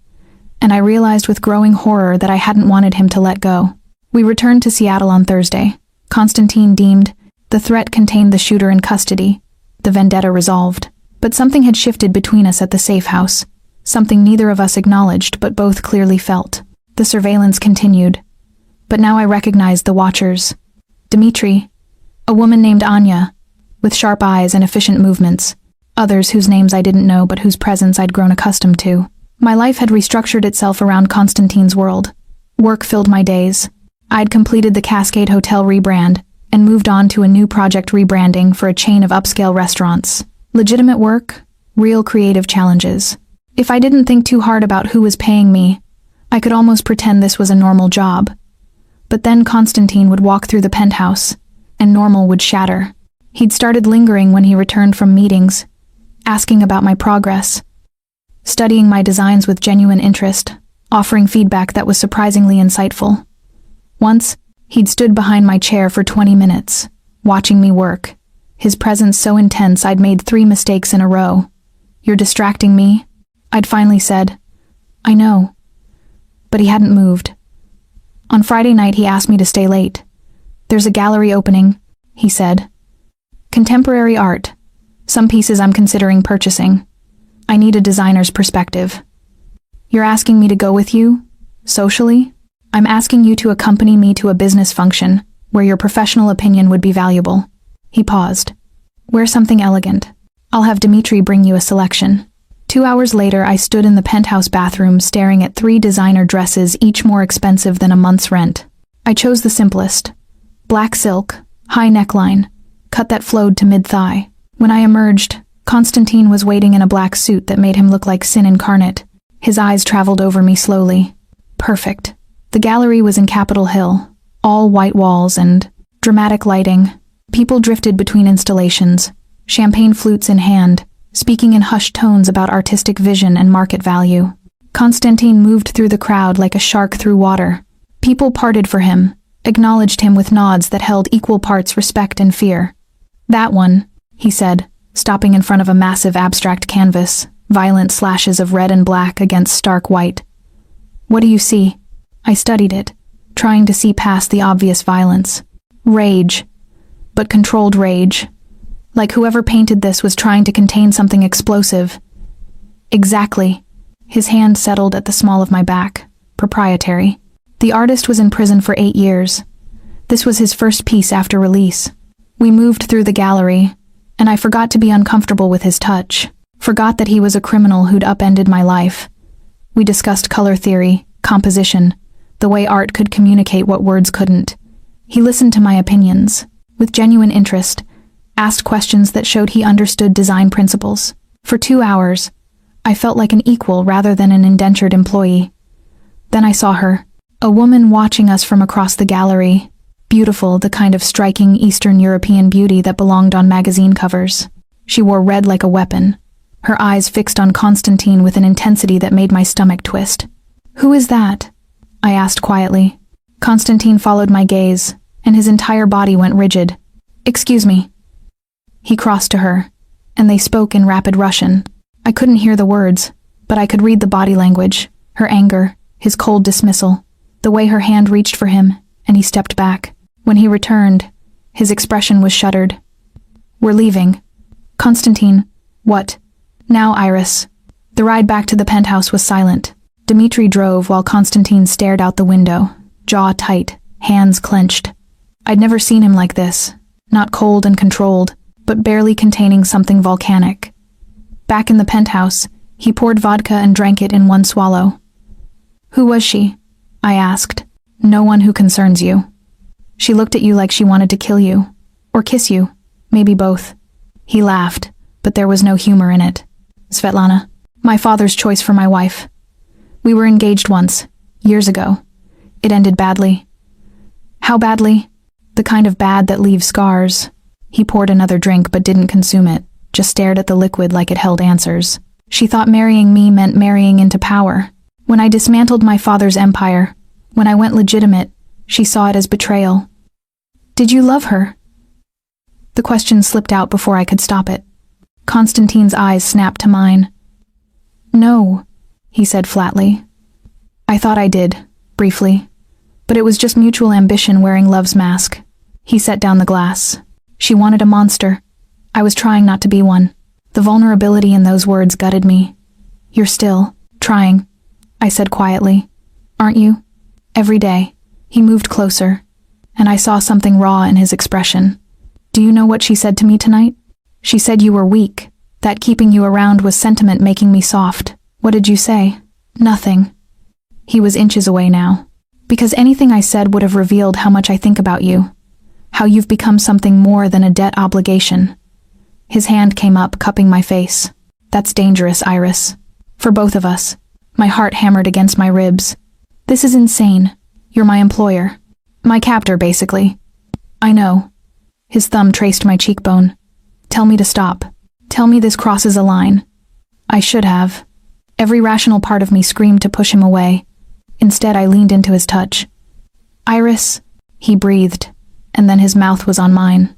and I realized with growing horror that I hadn't wanted him to let go. We returned to Seattle on Thursday. Constantine deemed the threat contained the shooter in custody, the vendetta resolved. But something had shifted between us at the safe house, something neither of us acknowledged but both clearly felt. The surveillance continued, but now I recognized the watchers. Dmitri, a woman named Anya, with sharp eyes and efficient movements, others whose names I didn't know but whose presence I'd grown accustomed to. My life had restructured itself around Constantine's world. Work filled my days. I'd completed the Cascade Hotel rebrand and moved on to a new project rebranding for a chain of upscale restaurants. Legitimate work, real creative challenges. If I didn't think too hard about who was paying me, I could almost pretend this was a normal job. But then Constantine would walk through the penthouse, and normal would shatter. He'd started lingering when he returned from meetings, asking about my progress, studying my designs with genuine interest, offering feedback that was surprisingly insightful. Once, he'd stood behind my chair for 20 minutes, watching me work, his presence so intense I'd made 3 mistakes in a row. "You're distracting me," I'd finally said. "I know." But he hadn't moved. On Friday night he asked me to stay late. "There's a gallery opening," he said. "Contemporary art. Some pieces I'm considering purchasing. I need a designer's perspective." "You're asking me to go with you? Socially?" "I'm asking you to accompany me to a business function where your professional opinion would be valuable." He paused. "Wear something elegant. I'll have Dmitri bring you a selection." 2 hours later, I stood in the penthouse bathroom staring at 3 designer dresses, each more expensive than a month's rent. I chose the simplest. Black silk, high neckline, cut that flowed to mid-thigh. When I emerged, Constantine was waiting in a black suit that made him look like sin incarnate. His eyes traveled over me slowly. Perfect. The gallery was in Capitol Hill, all white walls and dramatic lighting. People drifted between installations, champagne flutes in hand, speaking in hushed tones about artistic vision and market value. Constantine moved through the crowd like a shark through water. People parted for him, acknowledged him with nods that held equal parts respect and fear. "That one," he said, stopping in front of a massive abstract canvas, violent slashes of red and black against stark white. "What do you see?" I studied it, trying to see past the obvious violence. Rage, but controlled rage. Like whoever painted this was trying to contain something explosive. "Exactly." His hand settled at the small of my back. "Proprietary." The artist was in prison for 8 years. This was his first piece after release. We moved through the gallery, and I forgot to be uncomfortable with his touch. Forgot that he was a criminal who'd upended my life. We discussed color theory, composition, the way art could communicate what words couldn't. He listened to my opinions, with genuine interest, asked questions that showed he understood design principles. For 2 hours, I felt like an equal rather than an indentured employee. Then I saw her, a woman watching us from across the gallery, beautiful, the kind of striking Eastern European beauty that belonged on magazine covers. She wore red like a weapon, her eyes fixed on Constantine with an intensity that made my stomach twist. "Who is that?" I asked quietly. Constantine followed my gaze, and his entire body went rigid. "Excuse me." He crossed to her, and they spoke in rapid Russian. I couldn't hear the words, but I could read the body language, her anger, his cold dismissal, the way her hand reached for him, and he stepped back. When he returned, his expression was shuttered. "We're leaving." "Constantine, what?" "Now, Iris." The ride back to the penthouse was silent. Dmitri drove while Constantine stared out the window, jaw tight, hands clenched. I'd never seen him like this, not cold and controlled, but barely containing something volcanic. Back in the penthouse, he poured vodka and drank it in one swallow. "Who was she?" I asked. "No one who concerns you." "She looked at you like she wanted to kill you. Or kiss you. Maybe both." He laughed, but there was no humor in it. "Svetlana, my father's choice for my wife. We were engaged once, years ago. It ended badly." "How badly?" "The kind of bad that leaves scars." He poured another drink but didn't consume it, just stared at the liquid like it held answers. She thought marrying me meant marrying into power. When I dismantled my father's empire, when I went legitimate, she saw it as betrayal. Did you love her? The question slipped out before I could stop it. Constantine's eyes snapped to mine. No, he said flatly. I thought I did, briefly. But it was just mutual ambition wearing love's mask. He set down the glass. She wanted a monster. I was trying not to be one. The vulnerability in those words gutted me. You're still trying, I said quietly. Aren't you? Every day. He moved closer, and I saw something raw in his expression. Do you know what she said to me tonight? She said you were weak, that keeping you around was sentiment making me soft. What did you say? Nothing. He was inches away now. Because anything I said would have revealed how much I think about you. How you've become something more than a debt obligation. His hand came up, cupping my face. That's dangerous, Iris. For both of us. My heart hammered against my ribs. This is insane. You're my employer. My captor, basically. I know. His thumb traced my cheekbone. Tell me to stop. Tell me this crosses a line. I should have. Every rational part of me screamed to push him away. Instead, I leaned into his touch. Iris, he breathed, and then his mouth was on mine.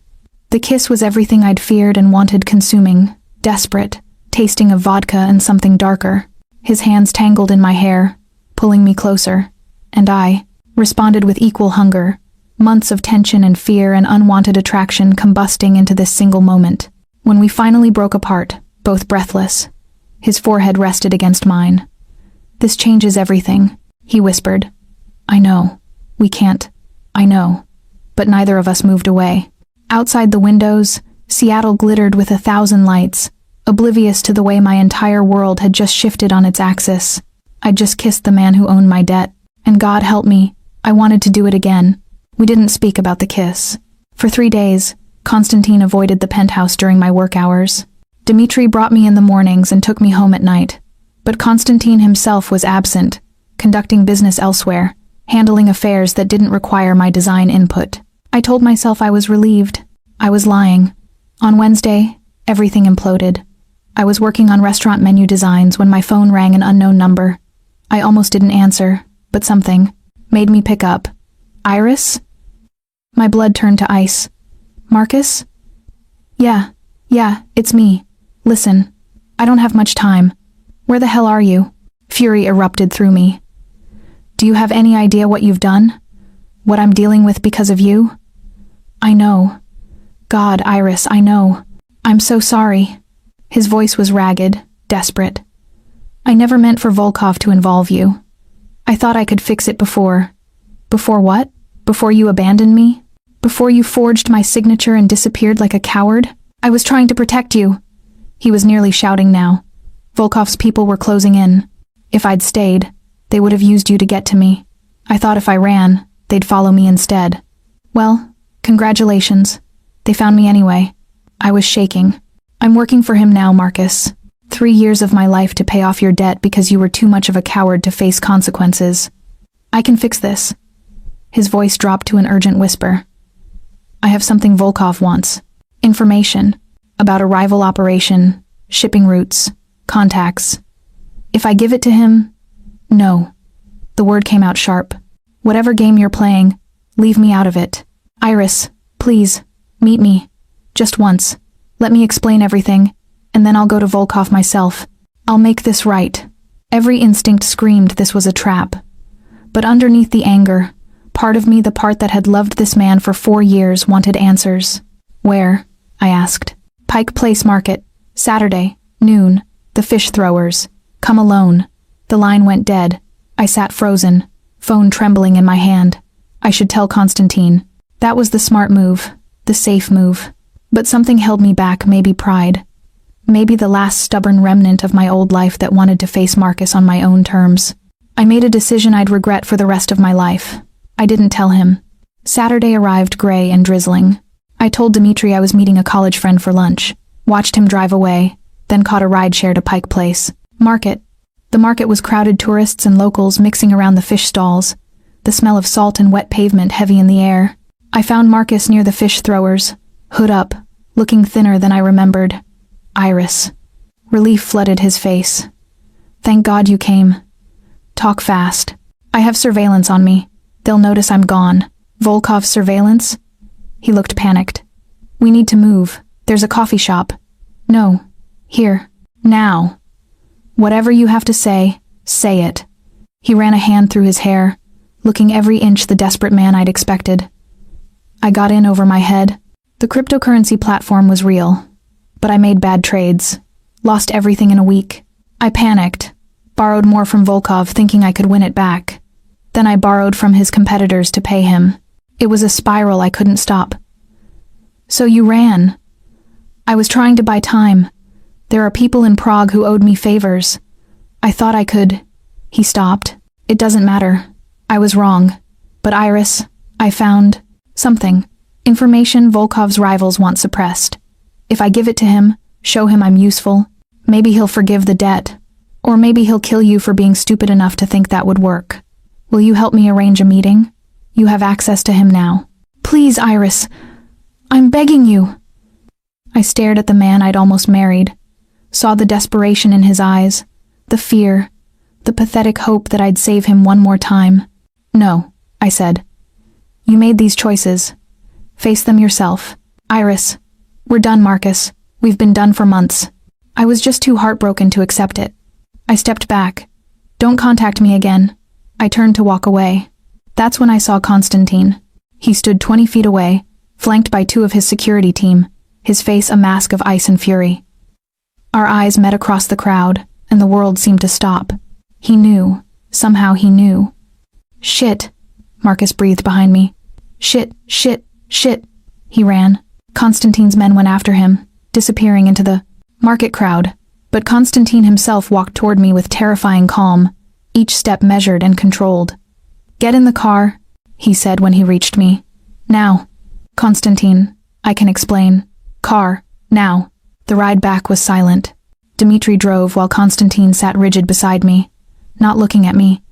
The kiss was everything I'd feared and wanted, consuming, desperate, tasting of vodka and something darker. His hands tangled in my hair, pulling me closer, and I responded with equal hunger, months of tension and fear and unwanted attraction combusting into this single moment. When we finally broke apart, both breathless, his forehead rested against mine. This changes everything, he whispered. I know. We can't. I know. But neither of us moved away. Outside the windows, Seattle glittered with 1,000 lights, oblivious to the way my entire world had just shifted on its axis. I'd just kissed the man who owned my debt, and God help me, I wanted to do it again. We didn't speak about the kiss. For 3 days, Constantine avoided the penthouse during my work hours. Dmitri brought me in the mornings and took me home at night. But Constantine himself was absent, conducting business elsewhere, handling affairs that didn't require my design input. I told myself I was relieved. I was lying. On Wednesday, everything imploded. I was working on restaurant menu designs when my phone rang an unknown number. I almost didn't answer, but something made me pick up. Iris? My blood turned to ice. Marcus? Yeah, it's me. Listen, I don't have much time. Where the hell are you? Fury erupted through me. Do you have any idea what you've done? What I'm dealing with because of you? I know. God, Iris, I know. I'm so sorry. His voice was ragged, desperate. I never meant for Volkov to involve you. I thought I could fix it before. Before what? Before you abandoned me? Before you forged my signature and disappeared like a coward? I was trying to protect you. He was nearly shouting now. Volkov's people were closing in. If I'd stayed, they would have used you to get to me. I thought if I ran, they'd follow me instead. Well, congratulations. They found me anyway. I was shaking. I'm working for him now, Marcus. 3 years of my life to pay off your debt because you were too much of a coward to face consequences. I can fix this. His voice dropped to an urgent whisper. I have something Volkov wants. Information. About a rival operation, shipping routes, contacts. If I give it to him... No. The word came out sharp. Whatever game you're playing, leave me out of it. Iris, please, meet me. Just once. Let me explain everything, and then I'll go to Volkov myself. I'll make this right. Every instinct screamed this was a trap. But underneath the anger, part of me, the part that had loved this man for 4 years, wanted answers. Where? I asked. Pike Place Market. Saturday, noon. The fish throwers. Come alone. The line went dead. I sat frozen, phone trembling in my hand. I should tell Constantine. That was the smart move, the safe move. But something held me back, maybe pride. Maybe the last stubborn remnant of my old life that wanted to face Marcus on my own terms. I made a decision I'd regret for the rest of my life. I didn't tell him. Saturday arrived gray and drizzling. I told Dmitri I was meeting a college friend for lunch, watched him drive away, then caught a rideshare to Pike Place Market. The market was crowded, tourists and locals mixing around the fish stalls, the smell of salt and wet pavement heavy in the air. I found Marcus near the fish throwers, hood up, looking thinner than I remembered. Iris. Relief flooded his face. Thank God you came. Talk fast. I have surveillance on me. They'll notice I'm gone. Volkov's surveillance? He looked panicked. We need to move. There's a coffee shop. No. Here. Now. Whatever you have to say it. He ran a hand through his hair, looking every inch the desperate man I'd expected. I got in over my head. The cryptocurrency platform was real, but I made bad trades. Lost everything in a week. I panicked. Borrowed more from Volkov thinking I could win it back. Then I borrowed from his competitors to pay him. It was a spiral I couldn't stop. So you ran. I was trying to buy time. There are people in Prague who owed me favors. I thought I could. He stopped. It doesn't matter. I was wrong. But Iris, I found something. Information Volkov's rivals want suppressed. If I give it to him, show him I'm useful, maybe he'll forgive the debt. Or maybe he'll kill you for being stupid enough to think that would work. Will you help me arrange a meeting? You have access to him now. Please, Iris. I'm begging you. I stared at the man I'd almost married, saw the desperation in his eyes, the fear, the pathetic hope that I'd save him one more time. No, I said. You made these choices. Face them yourself. Iris, we're done, Marcus. We've been done for months. I was just too heartbroken to accept it. I stepped back. Don't contact me again. I turned to walk away. That's when I saw Konstantin. He stood 20 feet away, flanked by 2 of his security team, his face a mask of ice and fury. Our eyes met across the crowd, and the world seemed to stop. He knew. Somehow he knew. Shit, Marcus breathed behind me. Shit, shit, shit. He ran. Konstantin's men went after him, disappearing into the market crowd. But Konstantin himself walked toward me with terrifying calm, each step measured and controlled. Get in the car, he said when he reached me. Now. Konstantin, I can explain. Car, now. The ride back was silent. Dmitri drove while Konstantin sat rigid beside me, not looking at me,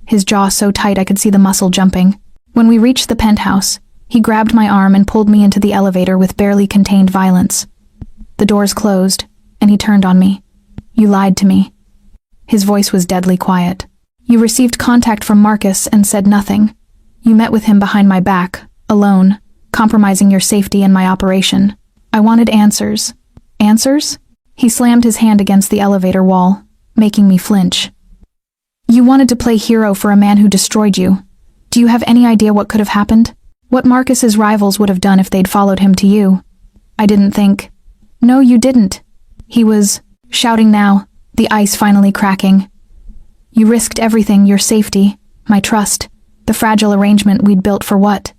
his jaw so tight I could see the muscle jumping. When we reached the penthouse, he grabbed my arm and pulled me into the elevator with barely contained violence. The doors closed, and he turned on me. You lied to me. His voice was deadly quiet. You received contact from Marcus and said nothing. You met with him behind my back, alone, compromising your safety and my operation. I wanted answers. Answers? He slammed his hand against the elevator wall, making me flinch. You wanted to play hero for a man who destroyed you. Do you have any idea what could have happened? What Marcus's rivals would have done if they'd followed him to you? I didn't think. No, you didn't. He was shouting now, the ice finally cracking. You risked everything, your safety, my trust, the fragile arrangement we'd built for what?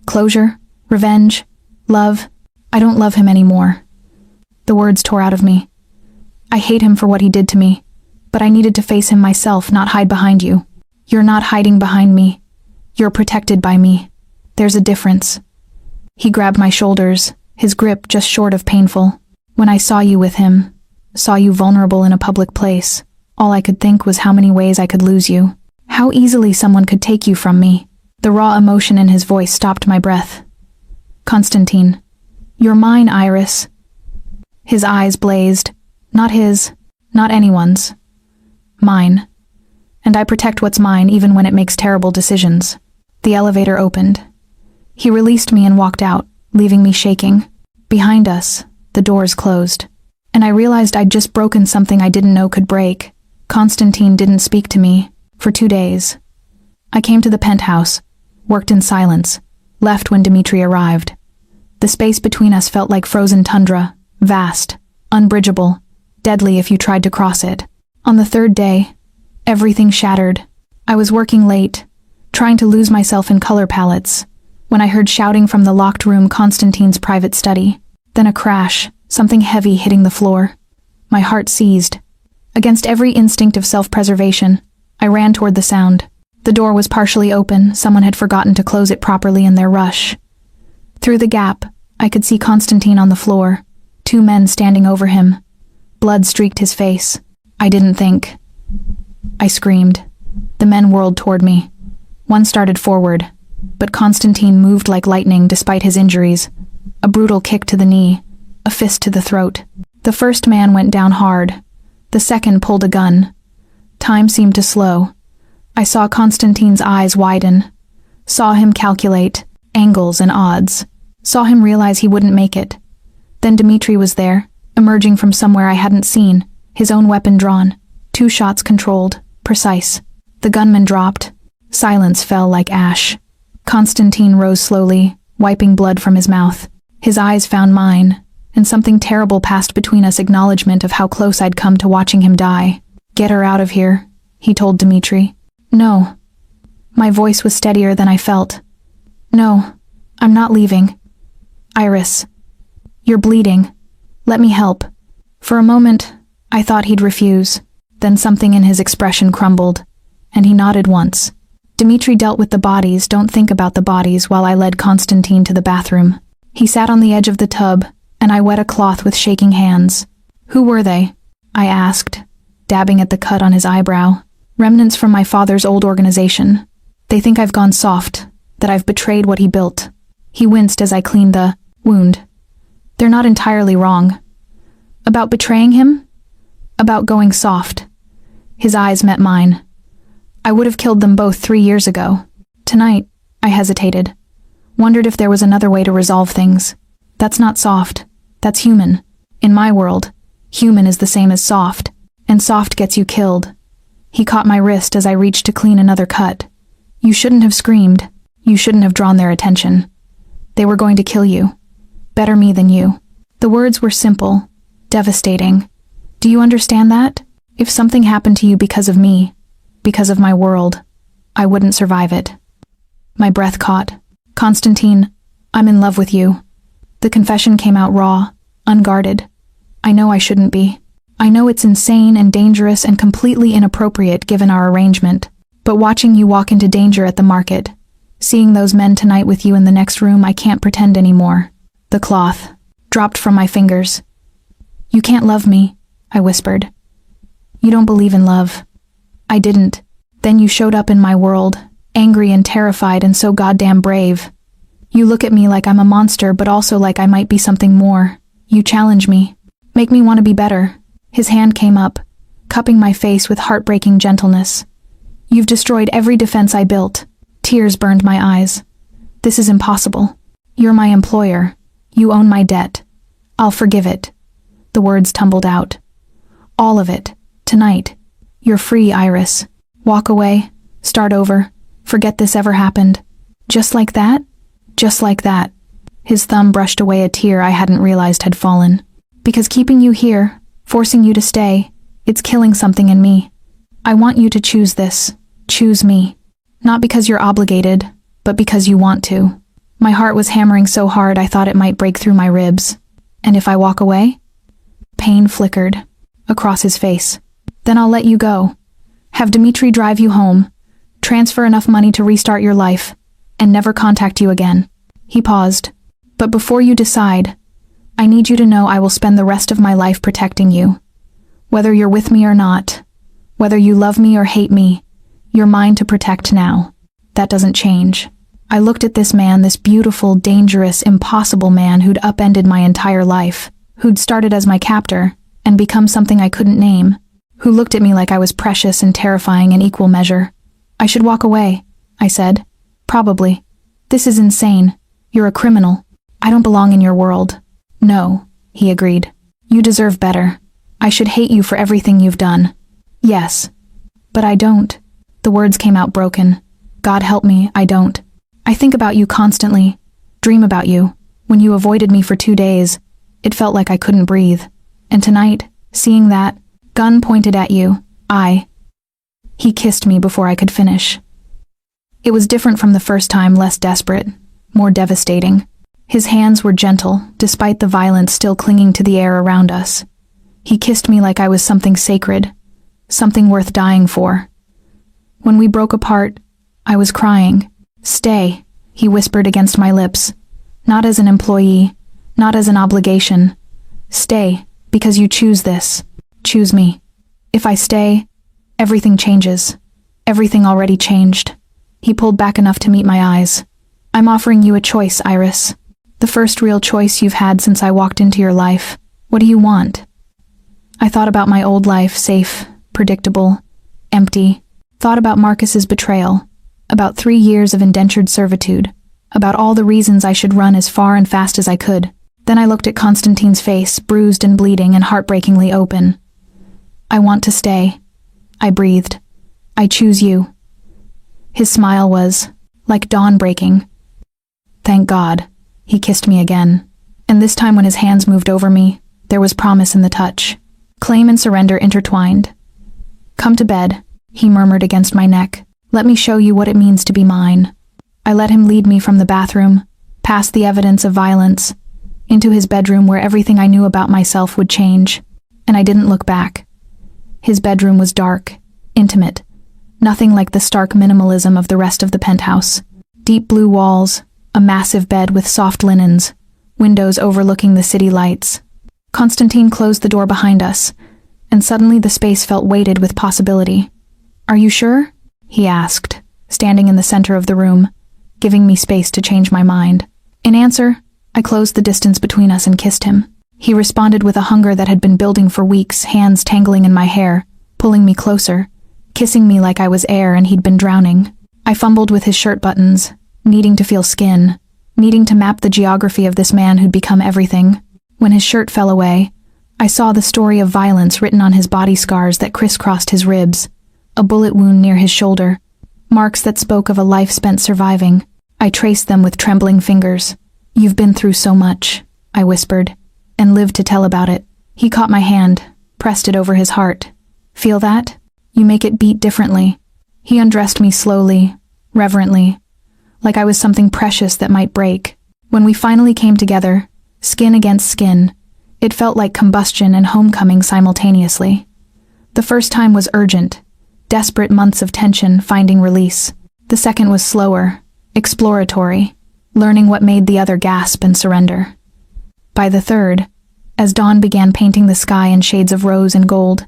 Closure? Revenge? Love? I don't love him anymore. The words tore out of me. I hate him for what he did to me, but I needed to face him myself, not hide behind you. You're not hiding behind me. You're protected by me. There's a difference. He grabbed my shoulders, his grip just short of painful. When I saw you with him, saw you vulnerable in a public place, all I could think was how many ways I could lose you. How easily someone could take you from me. The raw emotion in his voice stopped my breath. Konstantin, you're mine, Iris. His eyes blazed. Not his, not anyone's. Mine. And I protect what's mine even when it makes terrible decisions. The elevator opened. He released me and walked out, leaving me shaking. Behind us, the doors closed. And I realized I'd just broken something I didn't know could break. Konstantin didn't speak to me for 2 days. I came to the penthouse, worked in silence, left when Dmitri arrived. The space between us felt like frozen tundra, vast, unbridgeable, deadly if you tried to cross it. On the 3rd day, everything shattered. I was working late, trying to lose myself in color palettes, when I heard shouting from the locked room, Konstantin's private study. Then a crash, something heavy hitting the floor. My heart seized. Against every instinct of self-preservation, I ran toward the sound. The door was partially open, someone had forgotten to close it properly in their rush. Through the gap, I could see Konstantin on the floor, 2 men standing over him. Blood streaked his face. I didn't think. I screamed. The men whirled toward me. One started forward, but Konstantin moved like lightning despite his injuries. A brutal kick to the knee, a fist to the throat. The first man went down hard. The second pulled a gun. Time seemed to slow. I saw Konstantin's eyes widen. Saw him calculate angles and odds. Saw him realize he wouldn't make it. Then Dmitri was there, emerging from somewhere I hadn't seen, his own weapon drawn. 2 shots controlled, precise. The gunman dropped. Silence fell like ash. Konstantin rose slowly, wiping blood from his mouth. His eyes found mine, and something terrible passed between us, acknowledgement of how close I'd come to watching him die. "Get her out of here," he told Dmitri. "No." My voice was steadier than I felt. "No, I'm not leaving. Iris, you're bleeding. Let me help." For a moment, I thought he'd refuse. Then something in his expression crumbled, and he nodded once. Dmitri dealt with the bodies, don't think about the bodies, while I led Konstantin to the bathroom. He sat on the edge of the tub, and I wet a cloth with shaking hands. "Who were they?" I asked, dabbing at the cut on his eyebrow. "Remnants from my father's old organization. They think I've gone soft, that I've betrayed what he built." He winced as I cleaned the wound. "They're not entirely wrong. About betraying him? About going soft." His eyes met mine. "I would have killed them both 3 years ago. Tonight," I hesitated. Wondered if there was another way to resolve things. "That's not soft. That's human. In my world, human is the same as soft, and soft gets you killed." He caught my wrist as I reached to clean another cut. "You shouldn't have screamed. You shouldn't have drawn their attention. They were going to kill you. Better me than you." The words were simple, devastating. "Do you understand that? If something happened to you because of me, because of my world, I wouldn't survive it." My breath caught. "Konstantin, I'm in love with you." The confession came out raw, unguarded. I know I shouldn't be. I know it's insane and dangerous and completely inappropriate given our arrangement. But watching you walk into danger at the market, seeing those men tonight with you in the next room, I can't pretend anymore. The cloth dropped from my fingers. "You can't love me," I whispered. "You don't believe in love." I didn't. Then you showed up in my world, angry and terrified and so goddamn brave. You look at me like I'm a monster, but also like I might be something more. You challenge me, make me want to be better. His hand came up, cupping my face with heartbreaking gentleness. "You've destroyed every defense I built." Tears burned my eyes. "This is impossible. You're my employer. You own my debt. I'll forgive it." The words tumbled out. "All of it. Tonight. You're free, Iris. Walk away. Start over. Forget this ever happened." "Just like that?" "Just like that." His thumb brushed away a tear I hadn't realized had fallen. "Because keeping you here, forcing you to stay, it's killing something in me. I want you to choose this. Choose me. Not because you're obligated, but because you want to." My heart was hammering so hard I thought it might break through my ribs. "And if I walk away?" Pain flickered across his face. "Then I'll let you go. Have Dmitri drive you home, transfer enough money to restart your life, and never contact you again." He paused. "But before you decide, I need you to know I will spend the rest of my life protecting you. Whether you're with me or not, whether you love me or hate me, you're mine to protect now. That doesn't change." I looked at this man, this beautiful, dangerous, impossible man who'd upended my entire life, who'd started as my captor and become something I couldn't name, who looked at me like I was precious and terrifying in equal measure. "I should walk away," I said. "Probably. This is insane. You're a criminal. I don't belong in your world." "No," he agreed. "You deserve better. I should hate you for everything you've done." "Yes. But I don't." The words came out broken. "God help me, I don't. I think about you constantly, dream about you. When you avoided me for 2 days, it felt like I couldn't breathe. And tonight, seeing that, gun pointed at you, He kissed me before I could finish. It was different from the first time, less desperate, more devastating. His hands were gentle, despite the violence still clinging to the air around us. He kissed me like I was something sacred, something worth dying for. When we broke apart, I was crying. "Stay," he whispered against my lips. "Not as an employee, not as an obligation. Stay, because you choose this. Choose me. If I stay, everything changes. Everything already changed." He pulled back enough to meet my eyes. "I'm offering you a choice, Iris. The first real choice you've had since I walked into your life. What do you want? I thought about my old life, safe, predictable, empty. Thought about Marcus's betrayal, about 3 years of indentured servitude, about all the reasons I should run as far and fast as I could. Then I looked at Constantine's face, bruised and bleeding and heartbreakingly open. I want to stay. I breathed. I choose you. His smile was like dawn breaking. Thank God. He kissed me again. And this time when his hands moved over me, there was promise in the touch. Claim and surrender intertwined. Come to bed, he murmured against my neck. Let me show you what it means to be mine. I let him lead me from the bathroom, past the evidence of violence, into his bedroom where everything I knew about myself would change. And I didn't look back. His bedroom was dark, intimate, nothing like the stark minimalism of the rest of the penthouse. Deep blue walls, a massive bed with soft linens, windows overlooking the city lights. Constantine closed the door behind us, and suddenly the space felt weighted with possibility. Are you sure? He asked, standing in the center of the room, giving me space to change my mind. In answer, I closed the distance between us and kissed him. He responded with a hunger that had been building for weeks, hands tangling in my hair, pulling me closer, kissing me like I was air and he'd been drowning. I fumbled with his shirt buttons, needing to feel skin, needing to map the geography of this man who'd become everything. When his shirt fell away, I saw the story of violence written on his body scars that crisscrossed his ribs, a bullet wound near his shoulder, marks that spoke of a life spent surviving. I traced them with trembling fingers. You've been through so much, I whispered, and lived to tell about it. He caught my hand, pressed it over his heart. Feel that? You make it beat differently. He undressed me slowly, reverently, like I was something precious that might break. When we finally came together, skin against skin, it felt like combustion and homecoming simultaneously. The first time was urgent, desperate months of tension finding release. The second was slower, exploratory, learning what made the other gasp and surrender. By the third, as dawn began painting the sky in shades of rose and gold,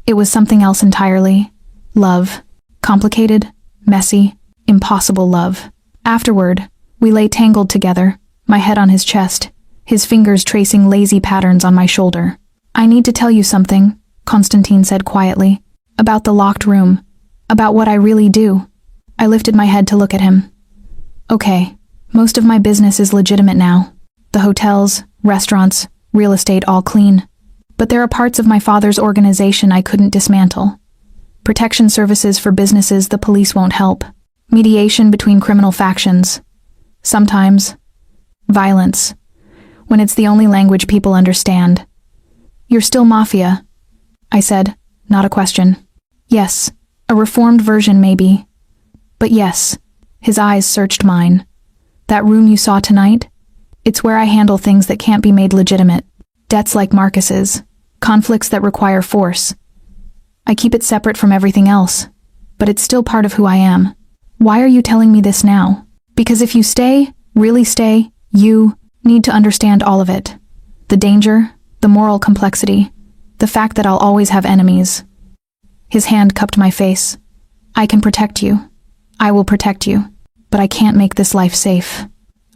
it was something else entirely. Love. Complicated, messy, impossible love. Afterward, we lay tangled together, my head on his chest, his fingers tracing lazy patterns on my shoulder. I need to tell you something, Constantine said quietly, about the locked room, about what I really do. I lifted my head to look at him. Okay, most of my business is legitimate now. The hotels, restaurants, real estate all clean. But there are parts of my father's organization I couldn't dismantle. Protection services for businesses the police won't help. Mediation between criminal factions. Sometimes, violence, when it's the only language people understand. You're still Mafia, I said, not a question. Yes, a reformed version maybe. But yes, his eyes searched mine. That room you saw tonight? It's where I handle things that can't be made legitimate. Debts like Marcus's, conflicts that require force. I keep it separate from everything else, but it's still part of who I am. Why are you telling me this now? Because if you stay, really stay, you need to understand all of it. The danger, the moral complexity, the fact that I'll always have enemies. His hand cupped my face. I can protect you. I will protect you. But I can't make this life safe.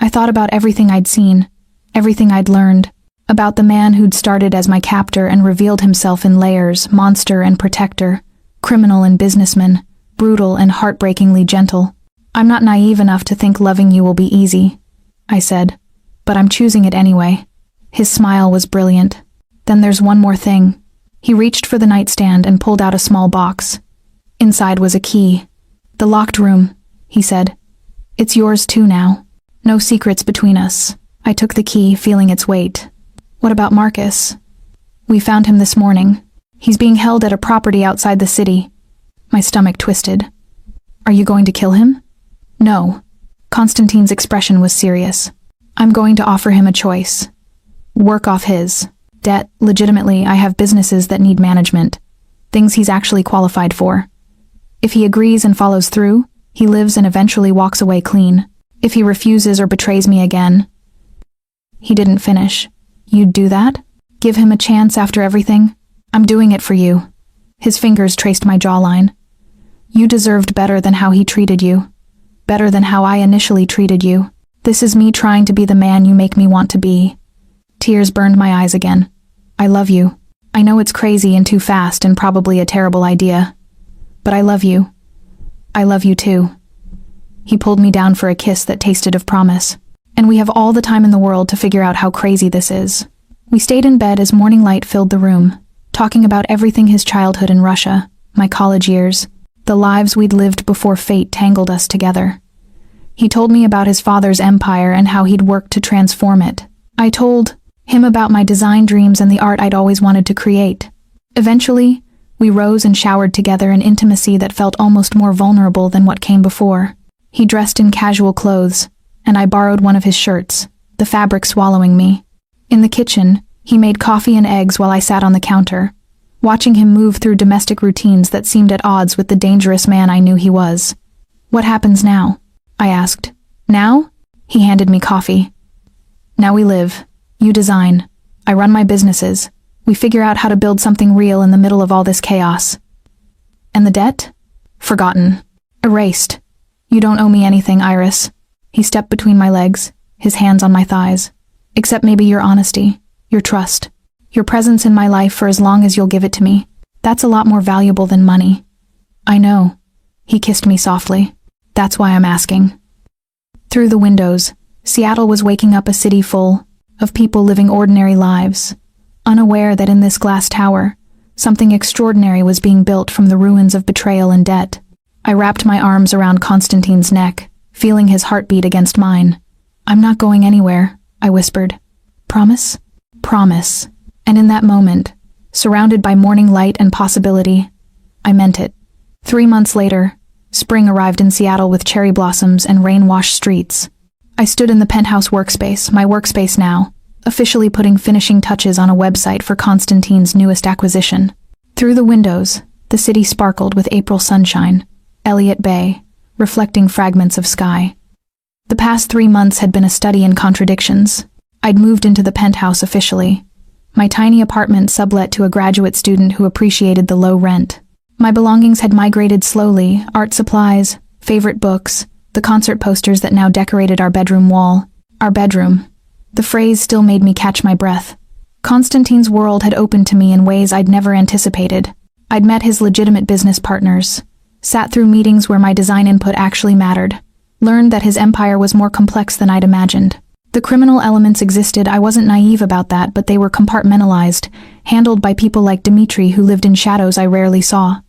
I thought about everything I'd seen, everything I'd learned, about the man who'd started as my captor and revealed himself in layers, monster and protector, criminal and businessman, brutal and heartbreakingly gentle. I'm not naive enough to think loving you will be easy, I said, but I'm choosing it anyway. His smile was brilliant. Then there's one more thing. He reached for the nightstand and pulled out a small box. Inside was a key. The locked room, he said. It's yours too now. No secrets between us. I took the key, feeling its weight. What about Marcus? We found him this morning. He's being held at a property outside the city. My stomach twisted. Are you going to kill him? No. Constantine's expression was serious. I'm going to offer him a choice. Work off his debt. Legitimately, I have businesses that need management. Things he's actually qualified for. If he agrees and follows through, he lives and eventually walks away clean. If he refuses or betrays me again. He didn't finish. You'd do that? Give him a chance after everything? I'm doing it for you. His fingers traced my jawline. You deserved better than how he treated you. Better than how I initially treated you. This is me trying to be the man you make me want to be. Tears burned my eyes again. I love you. I know it's crazy and too fast and probably a terrible idea. But I love you. I love you too. He pulled me down for a kiss that tasted of promise. And we have all the time in the world to figure out how crazy this is. We stayed in bed as morning light filled the room, talking about everything: his childhood in Russia, my college years, the lives we'd lived before fate tangled us together. He told me about his father's empire and how he'd worked to transform it. I told him about my design dreams and the art I'd always wanted to create. Eventually, we rose and showered together in intimacy that felt almost more vulnerable than what came before. He dressed in casual clothes, and I borrowed one of his shirts, the fabric swallowing me. In the kitchen, he made coffee and eggs while I sat on the counter, watching him move through domestic routines that seemed at odds with the dangerous man I knew he was. "What happens now?" I asked. "Now?" He handed me coffee. "Now we live. You design. I run my businesses. We figure out how to build something real in the middle of all this chaos." "And the debt?" "Forgotten. Erased. You don't owe me anything, Iris." He stepped between my legs, his hands on my thighs. "Except maybe your honesty, your trust, your presence in my life for as long as you'll give it to me. That's a lot more valuable than money." "I know." He kissed me softly. "That's why I'm asking." Through the windows, Seattle was waking up, a city full of people living ordinary lives, unaware that in this glass tower, something extraordinary was being built from the ruins of betrayal and debt. I wrapped my arms around Constantine's neck, feeling his heartbeat against mine. "I'm not going anywhere," I whispered. "Promise?" "Promise." And in that moment, surrounded by morning light and possibility, I meant it. 3 months later, spring arrived in Seattle with cherry blossoms and rain-washed streets. I stood in the penthouse workspace, my workspace now, officially putting finishing touches on a website for Constantine's newest acquisition. Through the windows, the city sparkled with April sunshine, Elliott Bay, reflecting fragments of sky. The past 3 months had been a study in contradictions. I'd moved into the penthouse officially, my tiny apartment sublet to a graduate student who appreciated the low rent. My belongings had migrated slowly: art supplies, favorite books, the concert posters that now decorated our bedroom wall. Our bedroom. The phrase still made me catch my breath. Constantine's world had opened to me in ways I'd never anticipated. I'd met his legitimate business partners, sat through meetings where my design input actually mattered, learned that his empire was more complex than I'd imagined. The criminal elements existed. I wasn't naive about that, but they were compartmentalized, handled by people like Dmitri, who lived in shadows I rarely saw.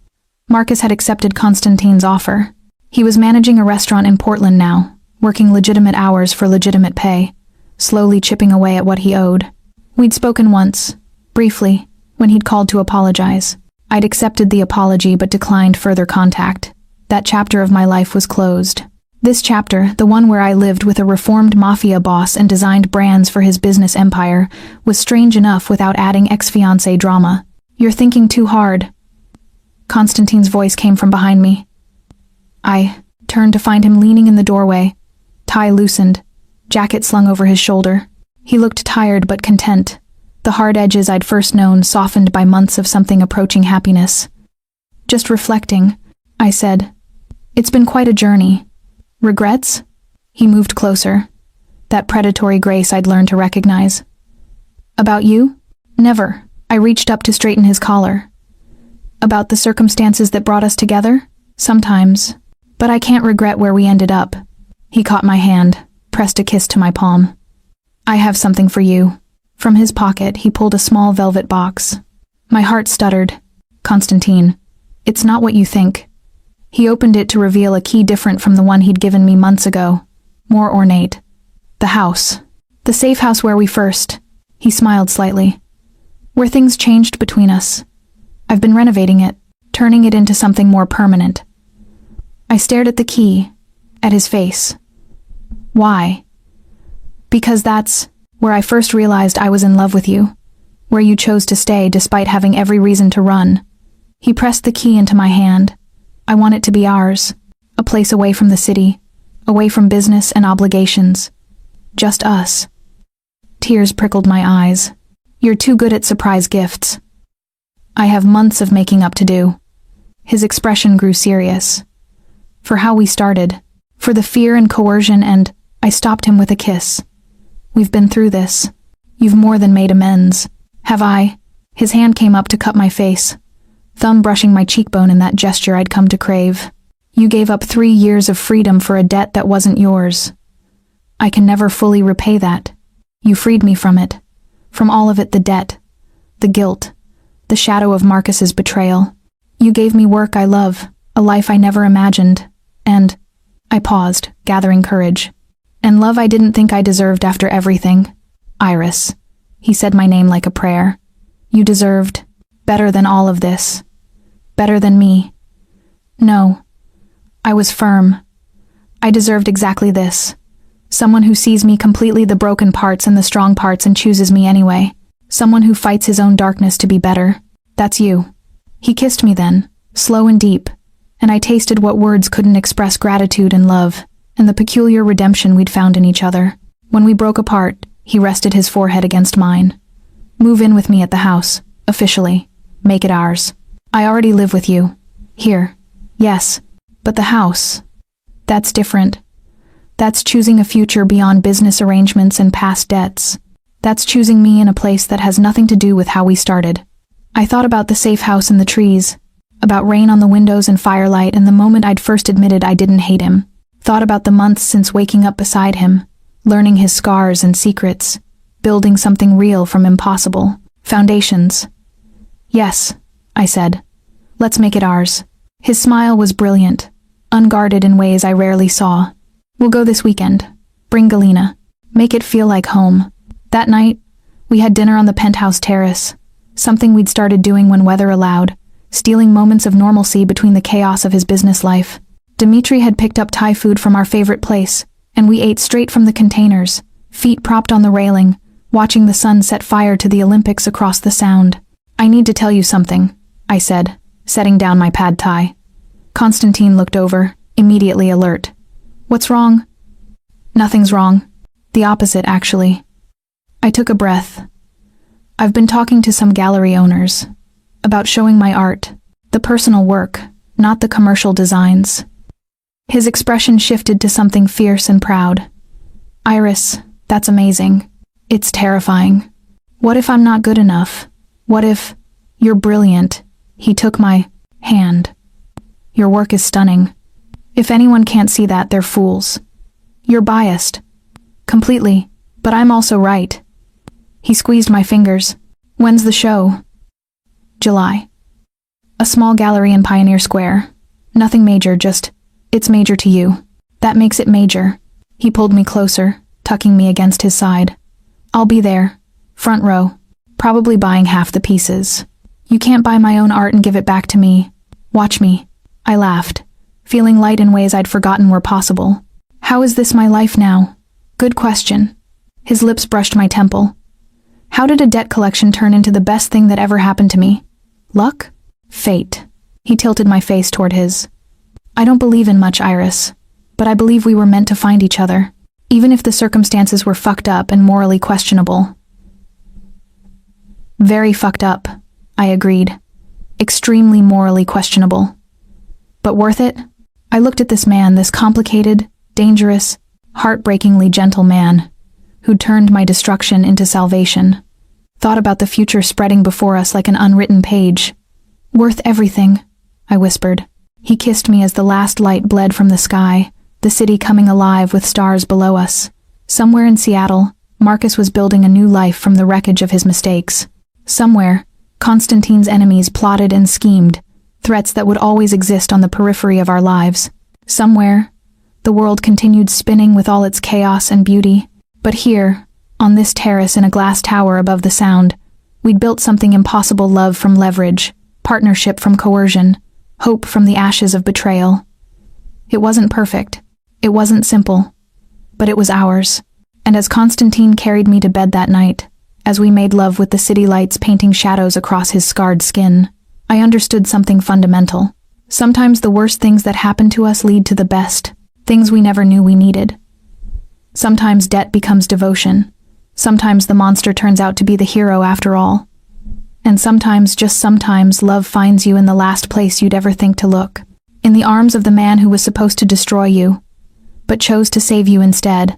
Marcus had accepted Constantine's offer. He was managing a restaurant in Portland now, working legitimate hours for legitimate pay, slowly chipping away at what he owed. We'd spoken once, briefly, when he'd called to apologize. I'd accepted the apology but declined further contact. That chapter of my life was closed. This chapter, the one where I lived with a reformed Mafia boss and designed brands for his business empire, was strange enough without adding ex-fiancé drama. "You're thinking too hard." Constantine's voice came from behind me. I turned to find him leaning in the doorway, tie loosened, jacket slung over his shoulder. He looked tired but content, the hard edges I'd first known softened by months of something approaching happiness. "Just reflecting," I said. "It's been quite a journey." "Regrets?" He moved closer, that predatory grace I'd learned to recognize. "About you?" "Never." I reached up to straighten his collar. "About the circumstances that brought us together? Sometimes. But I can't regret where we ended up." He caught my hand, pressed a kiss to my palm. "I have something for you." From his pocket, he pulled a small velvet box. My heart stuttered. "Constantine, it's not what you think." He opened it to reveal a key different from the one he'd given me months ago, more ornate. "The house. The safe house where we first." He smiled slightly. "Where things changed between us. I've been renovating it, turning it into something more permanent." I stared at the key, at his face. "Why?" "Because that's where I first realized I was in love with you, where you chose to stay despite having every reason to run." He pressed the key into my hand. "I want it to be ours, a place away from the city, away from business and obligations. Just us." Tears prickled my eyes. "You're too good at surprise gifts." "I have months of making up to do." His expression grew serious. "For how we started, for the fear and coercion and—" I stopped him with a kiss. "We've been through this. You've more than made amends." "Have I?" His hand came up to cut my face, thumb brushing my cheekbone in that gesture I'd come to crave. You gave up 3 years of freedom for a debt that wasn't yours. I can never fully repay that. You freed me from it. From all of it, the debt, the guilt, the shadow of Marcus's betrayal. You gave me work I love, a life I never imagined, and I paused, gathering courage. And love I didn't think I deserved after everything. Iris. He said my name like a prayer. You deserved better than all of this. Better than me. No. I was firm. I deserved exactly this. Someone who sees me completely, the broken parts and the strong parts, and chooses me anyway. Someone who fights his own darkness to be better. That's you. He kissed me then, slow and deep, and I tasted what words couldn't express: gratitude and love, and the peculiar redemption we'd found in each other. When we broke apart, he rested his forehead against mine. Move in with me at the house, officially. Make it ours. I already live with you. Here. Yes. But the house. That's different. That's choosing a future beyond business arrangements and past debts. That's choosing me in a place that has nothing to do with how we started. I thought about the safe house in the trees, about rain on the windows and firelight, and the moment I'd first admitted I didn't hate him. Thought about the months since waking up beside him, learning his scars and secrets, building something real from impossible. Foundations. Yes, I said. Let's make it ours. His smile was brilliant, unguarded in ways I rarely saw. We'll go this weekend. Bring Galena. Make it feel like home. That night, we had dinner on the penthouse terrace, something we'd started doing when weather allowed, stealing moments of normalcy between the chaos of his business life. Dimitri had picked up Thai food from our favorite place, and we ate straight from the containers, feet propped on the railing, watching the sun set fire to the Olympics across the Sound. I need to tell you something, I said, setting down my pad thai. Constantine looked over, immediately alert. What's wrong? Nothing's wrong. The opposite, actually. I took a breath. I've been talking to some gallery owners about showing my art, the personal work, not the commercial designs. His expression shifted to something fierce and proud. Iris, that's amazing. It's terrifying. What if I'm not good enough? What if you're brilliant? He took my hand. Your work is stunning. If anyone can't see that, they're fools. You're biased. Completely. But I'm also right. He squeezed my fingers. When's the show? July. A small gallery in Pioneer Square. Nothing major, just, it's major to you. That makes it major. He pulled me closer, tucking me against his side. I'll be there. Front row. Probably buying half the pieces. You can't buy my own art and give it back to me. Watch me. I laughed, feeling light in ways I'd forgotten were possible. How is this my life now? Good question. His lips brushed my temple. How did a debt collection turn into the best thing that ever happened to me? Luck? Fate. He tilted my face toward his. I don't believe in much, Iris, but I believe we were meant to find each other, even if the circumstances were fucked up and morally questionable. Very fucked up, I agreed. Extremely morally questionable. But worth it? I looked at this man, this complicated, dangerous, heartbreakingly gentle man, who'd turned my destruction into salvation. Thought about the future spreading before us like an unwritten page. Worth everything, I whispered. He kissed me as the last light bled from the sky, the city coming alive with stars below us. Somewhere in Seattle, Marcus was building a new life from the wreckage of his mistakes. Somewhere, Constantine's enemies plotted and schemed, threats that would always exist on the periphery of our lives. Somewhere, the world continued spinning with all its chaos and beauty. But here, on this terrace in a glass tower above the Sound, we'd built something impossible: love from leverage, partnership from coercion, hope from the ashes of betrayal. It wasn't perfect. It wasn't simple. But it was ours. And as Constantine carried me to bed that night, as we made love with the city lights painting shadows across his scarred skin, I understood something fundamental. Sometimes the worst things that happen to us lead to the best, things we never knew we needed. Sometimes debt becomes devotion. Sometimes the monster turns out to be the hero after all. And sometimes, just sometimes, love finds you in the last place you'd ever think to look. In the arms of the man who was supposed to destroy you, but chose to save you instead.